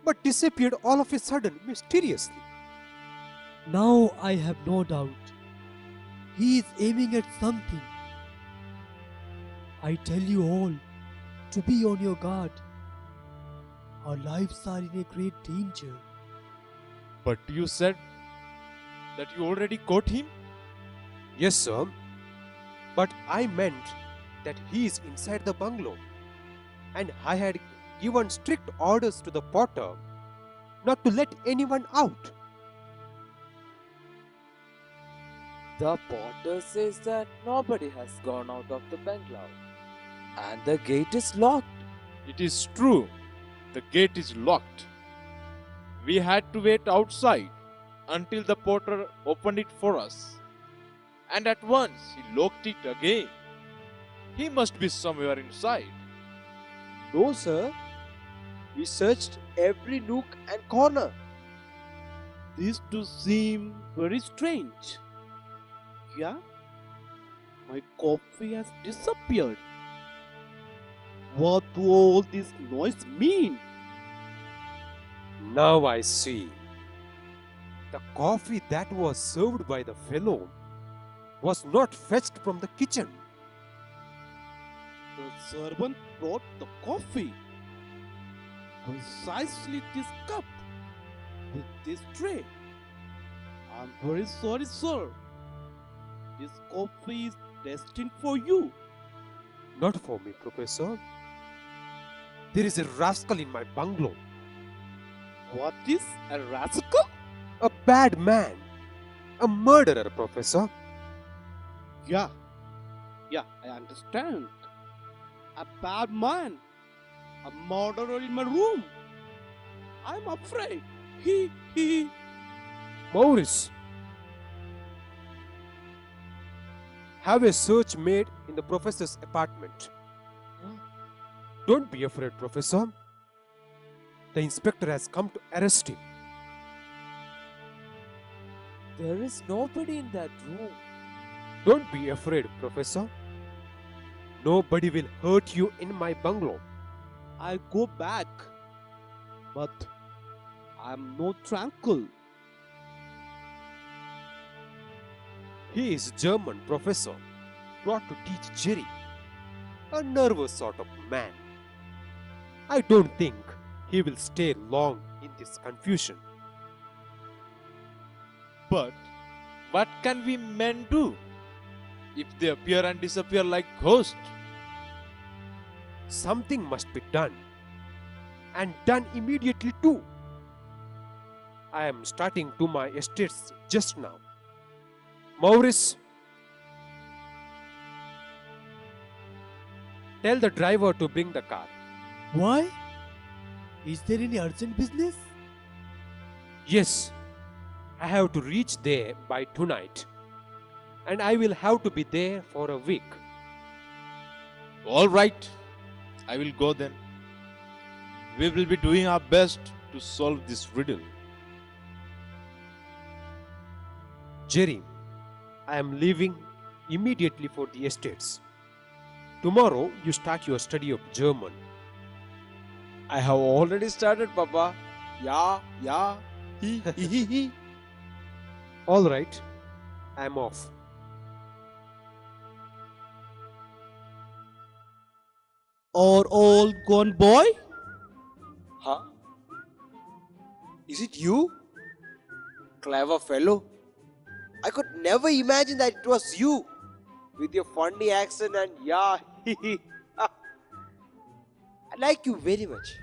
Speaker 1: but disappeared all of a sudden mysteriously.
Speaker 2: Now I have no doubt. He is aiming at something. I tell you all to be on your guard. Our lives are in a great danger.
Speaker 6: But you said that you already caught him?
Speaker 1: Yes, sir. But I meant that he is inside the bungalow, and I had given strict orders to the potter not to let anyone out.
Speaker 3: The potter says that nobody has gone out of the bungalow and the gate is locked.
Speaker 6: It is true. The gate is locked. We had to wait outside until the porter opened it for us. And at once he locked it again. He must be somewhere inside.
Speaker 5: No, sir. We searched every nook and corner.
Speaker 4: This does seem very strange. Yeah? My coffee has disappeared. What do all this noise mean?
Speaker 1: Now I see. The coffee that was served by the fellow was not fetched from the kitchen.
Speaker 4: The servant brought the coffee. Precisely this cup with this tray. I'm very sorry, sir. This coffee is destined for you.
Speaker 1: Not for me, Professor. There is a rascal in my bungalow.
Speaker 4: What is a rascal?
Speaker 1: A bad man. A murderer, Professor.
Speaker 4: Yeah, I understand. A bad man. A murderer in my room. I'm afraid. He.
Speaker 1: Maurice, have a search made in the professor's apartment. Don't be afraid, Professor. The inspector has come to arrest him.
Speaker 3: There is nobody in that room.
Speaker 1: Don't be afraid, Professor. Nobody will hurt you in my bungalow.
Speaker 4: I go back. But I'm not tranquil.
Speaker 1: He is German professor, brought to teach Jerry. A nervous sort of man. I don't think he will stay long in this confusion.
Speaker 6: But what can we men do if they appear and disappear like ghosts?
Speaker 1: Something must be done, and done immediately too. I am starting to my estates just now. Maurice, tell the driver to bring the car.
Speaker 2: Why? Is there any urgent business?
Speaker 1: Yes, I have to reach there by tonight, and I will have to be there for a week.
Speaker 6: All right, I will go then. We will be doing our best to solve this riddle.
Speaker 1: Jerry, I am leaving immediately for the estates. Tomorrow you start your study of German.
Speaker 5: I have already started, Papa. Yeah. He.
Speaker 1: All right, I am off.
Speaker 4: Are all gone, boy?
Speaker 5: Huh? Is it you? Clever fellow. I could never imagine that it was you. With your funny accent and yeah. I like you very much.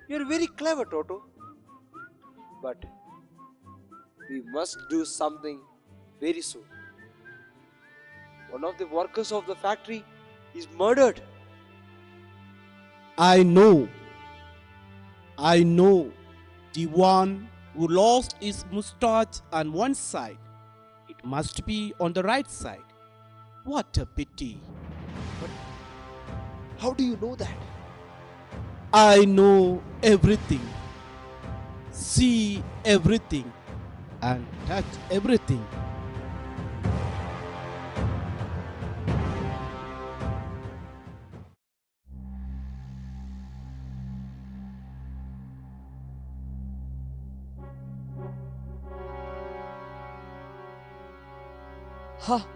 Speaker 5: You're very clever, Toto. But we must do something very soon. One of the workers of the factory is murdered.
Speaker 4: I know. The one who lost his mustache on one side. It must be on the right side. What a pity.
Speaker 5: How do you know that?
Speaker 4: I know everything. See everything. And touch everything.
Speaker 3: Ha!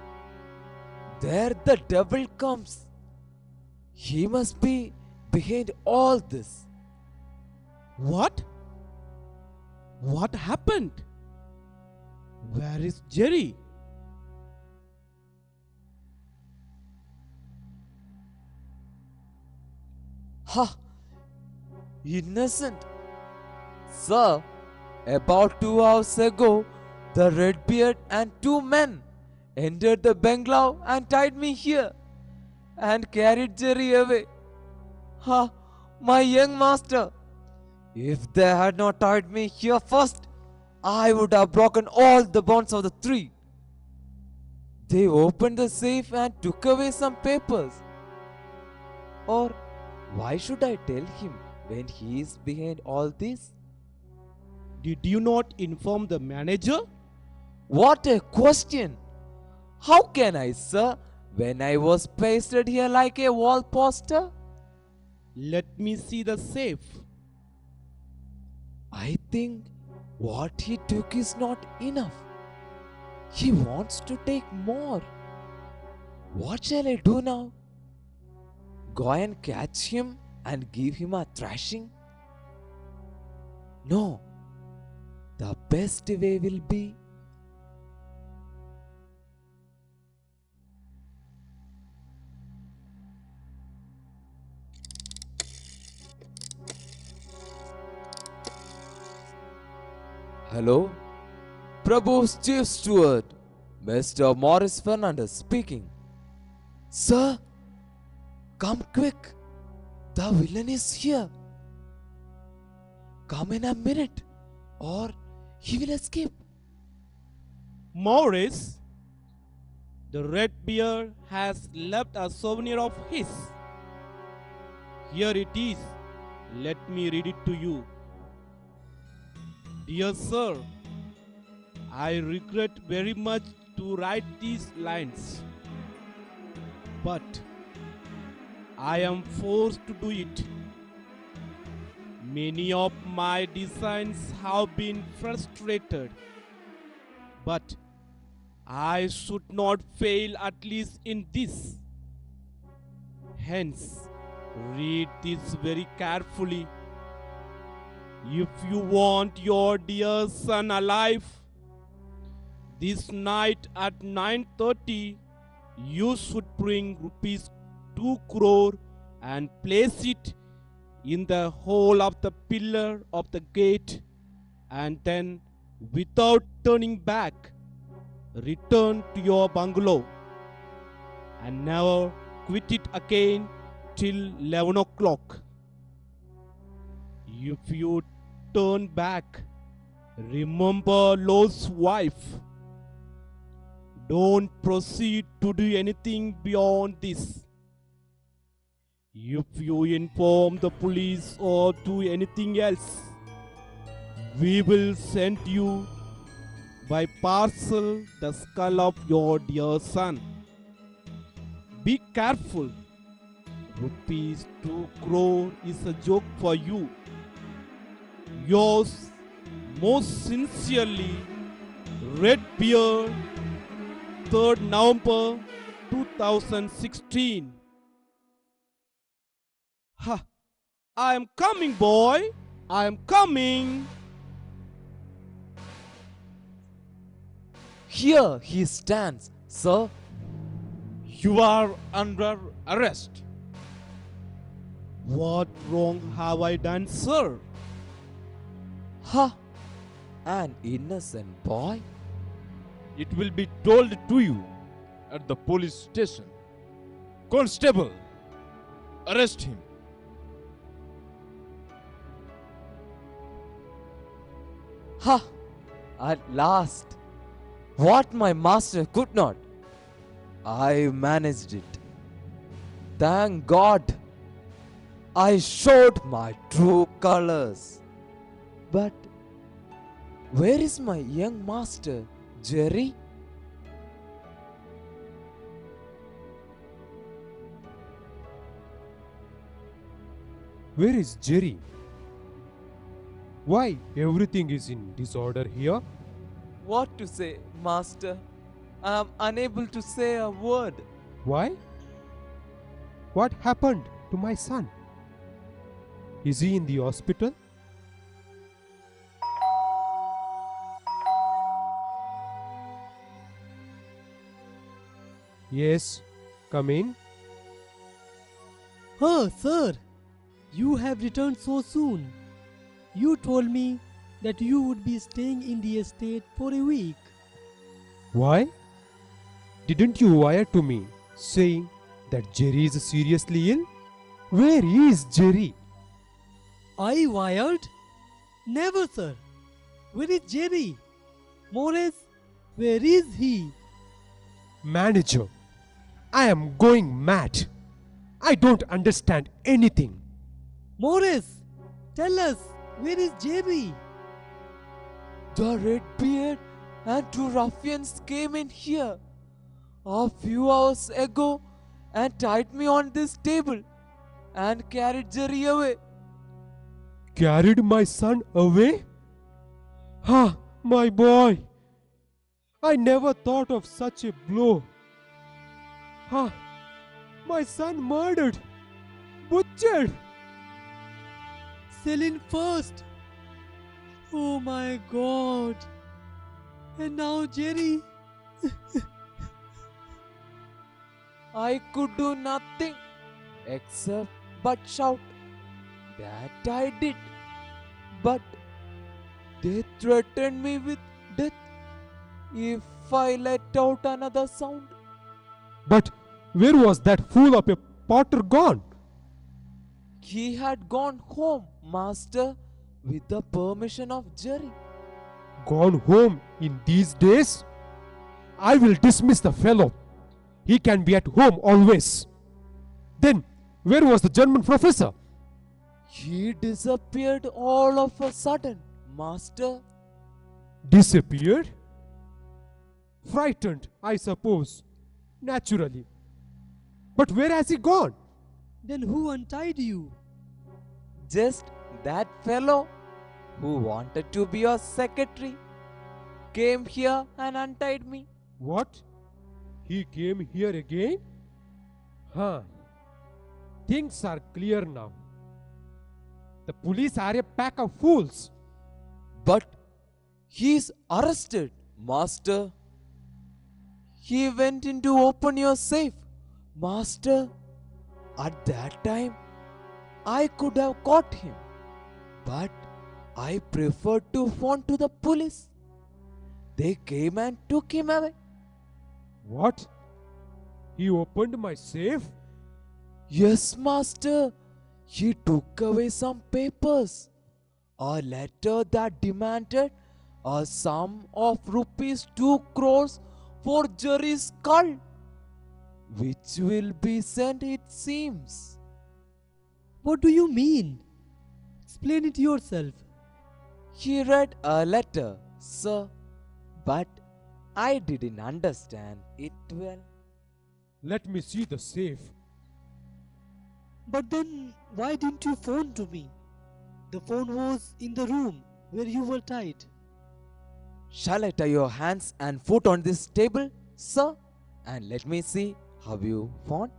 Speaker 3: There the devil comes. He must be behind all this.
Speaker 4: What? What happened? Where is Jerry?
Speaker 3: Ha! Innocent? Sir, about 2 hours ago, the Redbeard and two men entered the bungalow and tied me here and carried Jerry away. Ha, my young master! If they had not tied me here first, I would have broken all the bonds of the three. They opened the safe and took away some papers. Or why should I tell him when he is behind all this?
Speaker 4: Did you not inform the manager?
Speaker 3: What a question! How can I, sir, when I was pasted here like a wall poster?
Speaker 4: Let me see the safe.
Speaker 3: I think what he took is not enough. He wants to take more. What shall I do now? Go and catch him and give him a thrashing? No. The best way will be Hello? Prabhu's chief steward, Mr. Morris Fernandez speaking. Sir, come quick. The villain is here. Come in a minute, or he will escape.
Speaker 4: Morris, the red bear has left a souvenir of his. Here it is. Let me read it to you. Dear sir, I regret very much to write these lines, but I am forced to do it. Many of my designs have been frustrated, but I should not fail at least in this. Hence, read this very carefully. If you want your dear son alive, this night at 9:30, you should bring rupees 2 crore and place it in the hole of the pillar of the gate, and then, without turning back, return to your bungalow and never quit it again till 11 o'clock. If you turn back, remember Lot's wife. Don't proceed to do anything beyond this. If you inform the police or do anything else, we will send you by parcel the skull of your dear son. Be careful. Rupees 2 crore is a joke for you. Yours most sincerely, Red Beard, 3rd November 2016. Ha! I am coming, boy! I am coming!
Speaker 3: Here he stands, sir.
Speaker 6: You are under arrest.
Speaker 4: What wrong have I done, sir?
Speaker 3: Ha! An innocent boy?
Speaker 6: It will be told to you at the police station. Constable, arrest him.
Speaker 3: Ha! At last! What my master could not, I managed it. Thank God! I showed my true colors. But where is my young master, Jerry?
Speaker 1: Where is Jerry? Why everything is in disorder here?
Speaker 3: What to say, master? I am unable to say a word.
Speaker 1: Why? What happened to my son? Is he in the hospital? Yes, come in.
Speaker 2: Ah, sir, You have returned so soon. You told me that you would be staying in the estate for a week.
Speaker 1: Why? Didn't you wire to me saying that Jerry is seriously ill? Where is Jerry?
Speaker 2: I wired? Never, sir. Where is Jerry? Morris, where is he?
Speaker 1: Manager, I am going mad. I don't understand anything.
Speaker 2: Morris, tell us, where is Jerry?
Speaker 3: The red beard and two ruffians came in here a few hours ago and tied me on this table and carried Jerry away.
Speaker 1: Carried my son away? Ah, my boy. I never thought of such a blow. Ah, my son murdered, butchered.
Speaker 2: Selling first. Oh my God. And now Jerry.
Speaker 3: I could do nothing except but shout. That I did. But they threatened me with death if I let out another sound.
Speaker 1: But where was that fool of a potter gone?
Speaker 3: He had gone home, master, with the permission of Jerry.
Speaker 1: Gone home in these days? I will dismiss the fellow. He can be at home always. Then, where was the German professor?
Speaker 3: He disappeared all of a sudden, master.
Speaker 1: Disappeared? Frightened, I suppose. Naturally. But where has he gone?
Speaker 2: Then who untied you?
Speaker 3: Just that fellow who wanted to be your secretary came here and untied me.
Speaker 1: What? He came here again? Huh. Things are clear now. The police are a pack of fools.
Speaker 3: But he's arrested, master. He went in to open your safe, master. At that time, I could have caught him, but I preferred to phone to the police. They came and took him away.
Speaker 1: What? He opened my safe?
Speaker 3: Yes, master. He took away some papers. A letter that demanded a sum of rupees 2 crores for Jerry's skull, which will be sent, it seems.
Speaker 2: What do you mean? Explain it yourself.
Speaker 3: He read a letter, sir, but I didn't understand it well.
Speaker 1: Let me see the safe.
Speaker 2: But then why didn't you phone to me? The phone was in the room where you were tied.
Speaker 3: Shall I tie your hands and foot on this table, sir? And let me see how you phone.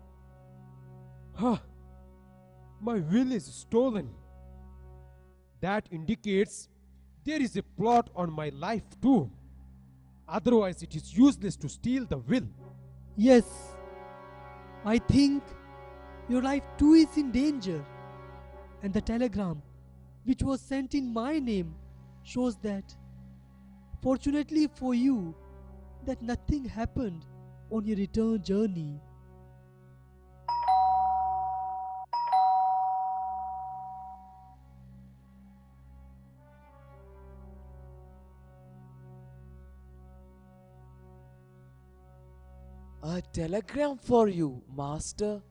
Speaker 1: Huh. My will is stolen. That indicates there is a plot on my life too. Otherwise, it is useless to steal the will.
Speaker 2: Yes, I think your life too is in danger. And the telegram, which was sent in my name, shows that. Fortunately for you, that nothing happened on your return journey.
Speaker 3: A telegram for you, master.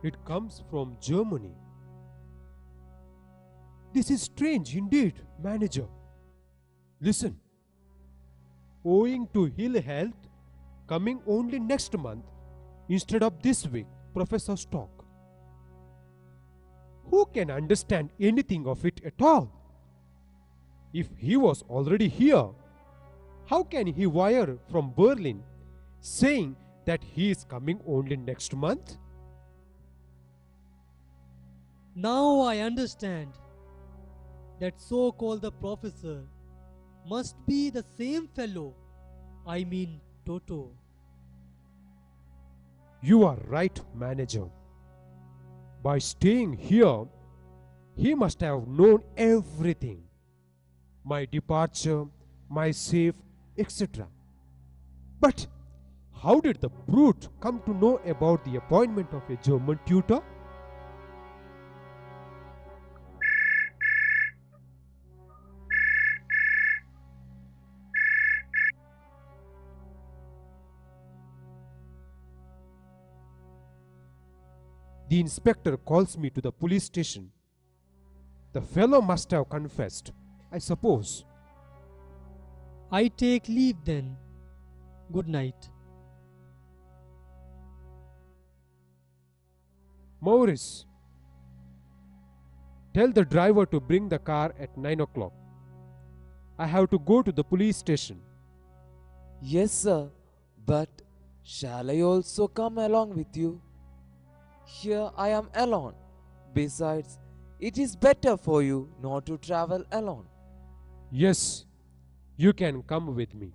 Speaker 1: It comes from Germany. This is strange indeed, manager. Listen. Owing to ill health, coming only next month instead of this week, Professor Stock. Who can understand anything of it at all? If he was already here, how can he wire from Berlin saying that he is coming only next month?
Speaker 2: Now I understand. That so-called the professor must be the same fellow. I mean Toto.
Speaker 1: You are right, manager. By staying here, he must have known everything, my departure, my safe, etc. But how did the brute come to know about the appointment of a German tutor? The inspector calls me to the police station. The fellow must have confessed, I suppose.
Speaker 2: I take leave then. Good night.
Speaker 1: Maurice, tell the driver to bring the car at 9 o'clock. I have to go to the police station.
Speaker 3: Yes, sir. But shall I also come along with you? Here I am alone. Besides, it is better for you not to travel alone.
Speaker 1: Yes, you can come with me.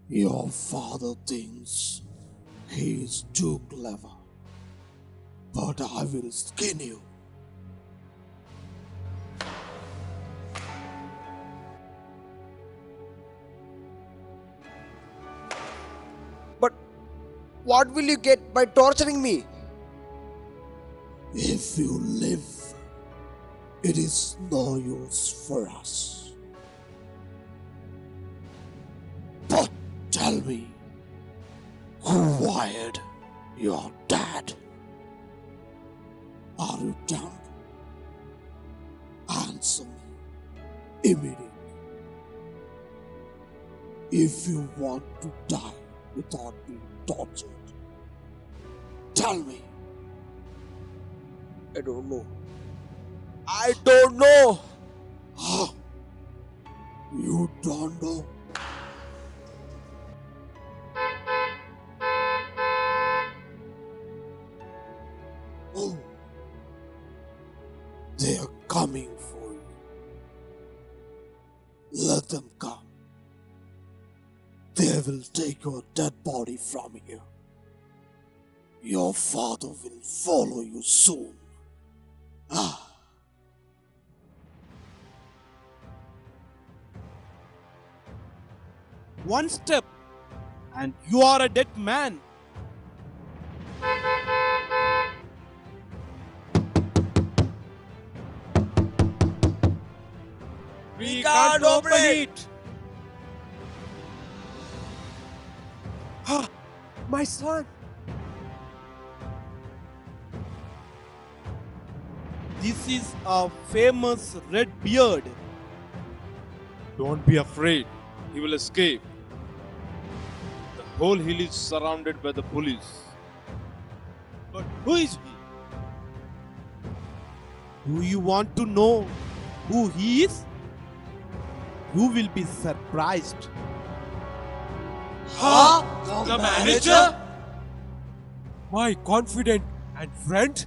Speaker 7: Your father thinks he is too clever, but I will skin you.
Speaker 5: But what will you get by torturing me?
Speaker 7: If you live, it is no use for us. But tell me, who wired your dad? Are you dumb? Answer me immediately. If you want to die without being tortured, tell me.
Speaker 5: I don't know. I don't know.
Speaker 7: Ah, you don't know? Oh, they are coming for you. Let them come. They will take your dead body from here. Your father will follow you soon. Ah.
Speaker 4: One step, and you are a dead man. We can't open it.
Speaker 1: My son!
Speaker 4: This is a famous red beard.
Speaker 6: Don't be afraid. He will escape. The whole hill is surrounded by the police.
Speaker 4: But who is he? Do you want to know who he is? You will be surprised.
Speaker 3: Huh? The manager?
Speaker 1: My confidant and friend?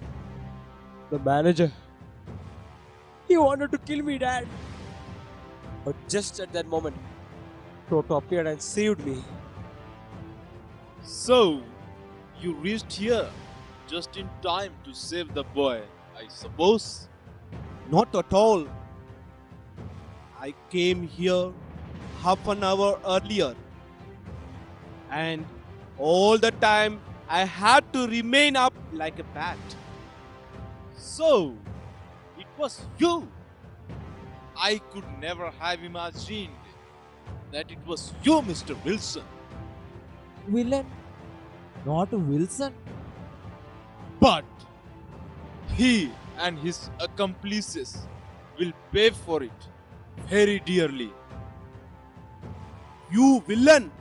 Speaker 1: The manager. He wanted to kill me, Dad. But just at that moment, Toto appeared and saved me.
Speaker 6: So, you reached here just in time to save the boy, I suppose?
Speaker 4: Not at all. I came here half an hour earlier. And all the time I had to remain up like a bat.
Speaker 6: So, it was you. I could never have imagined that it was you, Mr. Wilson.
Speaker 3: Villain? Not Wilson?
Speaker 6: But he and his accomplices will pay for it very dearly.
Speaker 4: You villain!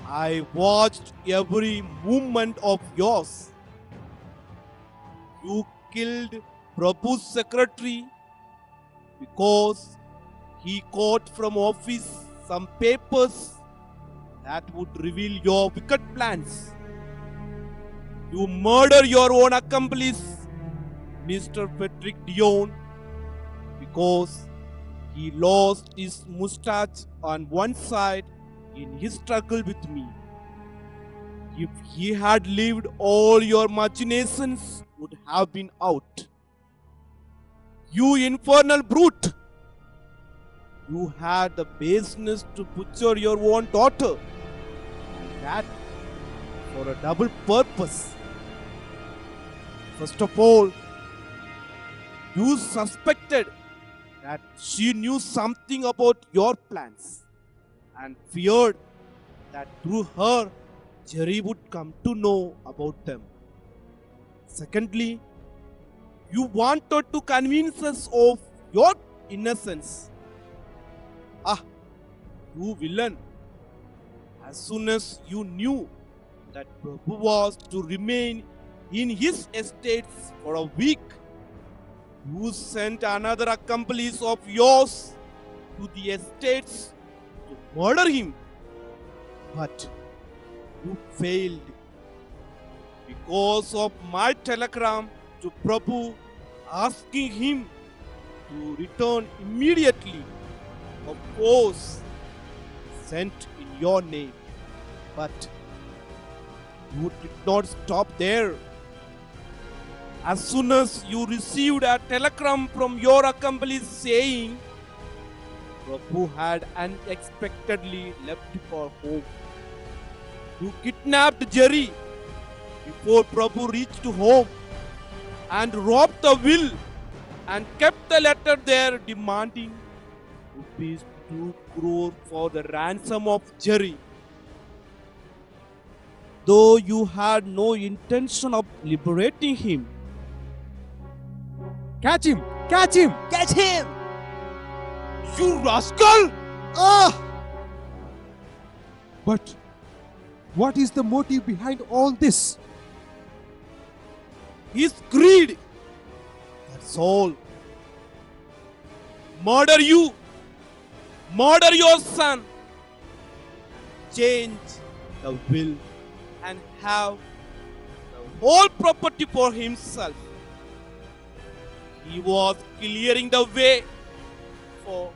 Speaker 4: I watched every movement of yours. You killed Prabhu's secretary because he got from office some papers that would reveal your wicked plans. You murder your own accomplice, Mr. Patrick Dion, because he lost his mustache on one side in his struggle with me. If he had lived, all your machinations would have been out. You infernal brute! You had the baseness to butcher your own daughter. And that for a double purpose. First of all, you suspected that she knew something about your plans and feared that through her, Jerry would come to know about them. Secondly, you wanted to convince us of your innocence. Ah, you villain. As soon as you knew that Prabhu was to remain in his estates for a week, you sent another accomplice of yours to the estates to murder him. But you failed because of my telegram to Prabhu asking him to return immediately. Of course, sent in your name. But you did not stop there. As soon as you received a telegram from your accomplice saying Prabhu had unexpectedly left for home, you kidnapped Jerry before Prabhu reached home and robbed the will and kept the letter there demanding rupees 2 crore for the ransom of Jerry. Though you had no intention of liberating him.
Speaker 1: Catch him! Catch him!
Speaker 3: Catch him!
Speaker 4: You rascal!
Speaker 3: Ah!
Speaker 1: But what is the motive behind all this?
Speaker 4: His greed. That's all. Murder you. Murder your son. Change the will and have the whole property for himself. He was clearing the way for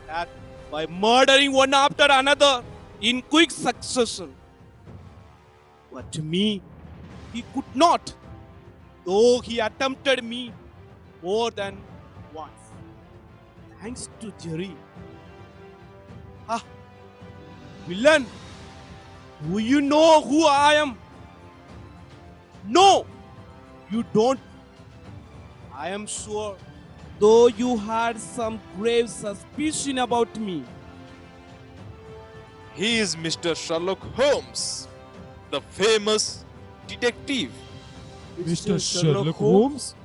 Speaker 4: that by murdering one after another in quick succession. But me, he could not, though he attempted me more than once. Thanks to Jerry. Ah, villain, do you know who I am? No, you don't. I am sure, though you had some grave suspicion about me.
Speaker 6: He is Mr. Sherlock Holmes, the famous detective.
Speaker 1: Mr. Sherlock Holmes,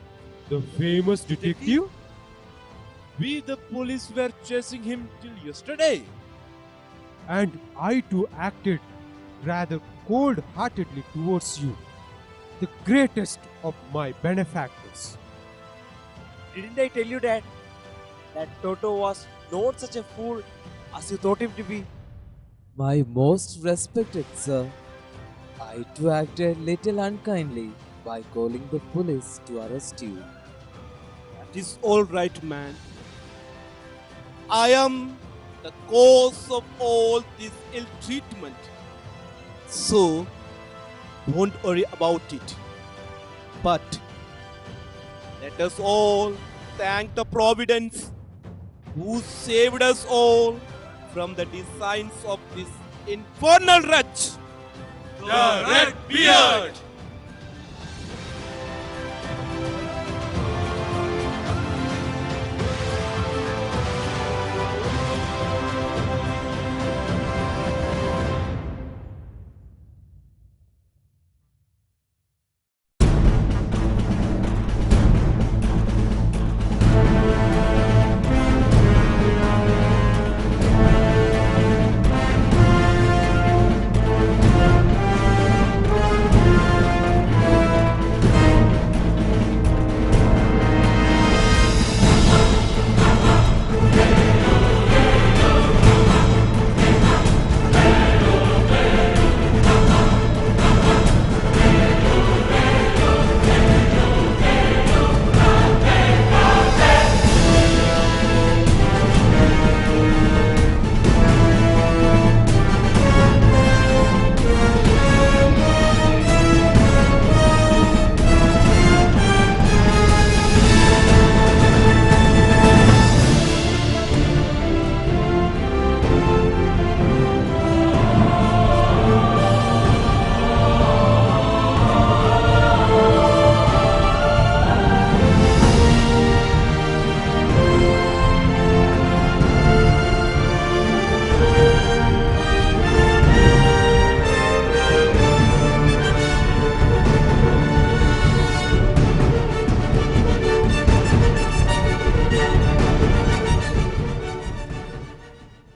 Speaker 1: the famous detective?
Speaker 4: We, the police, were chasing him till yesterday.
Speaker 1: And I too acted rather cold-heartedly towards you, the greatest of my benefactors.
Speaker 5: Didn't I tell you that Toto was not such a fool as you thought him to be?
Speaker 3: My most respected sir, I too acted little unkindly by calling the police to arrest you.
Speaker 4: That is all right, man. I am the cause of all this ill treatment. So, don't worry about it. But, let us all thank the Providence who saved us all from the designs of this infernal wretch.
Speaker 6: The Red Beard!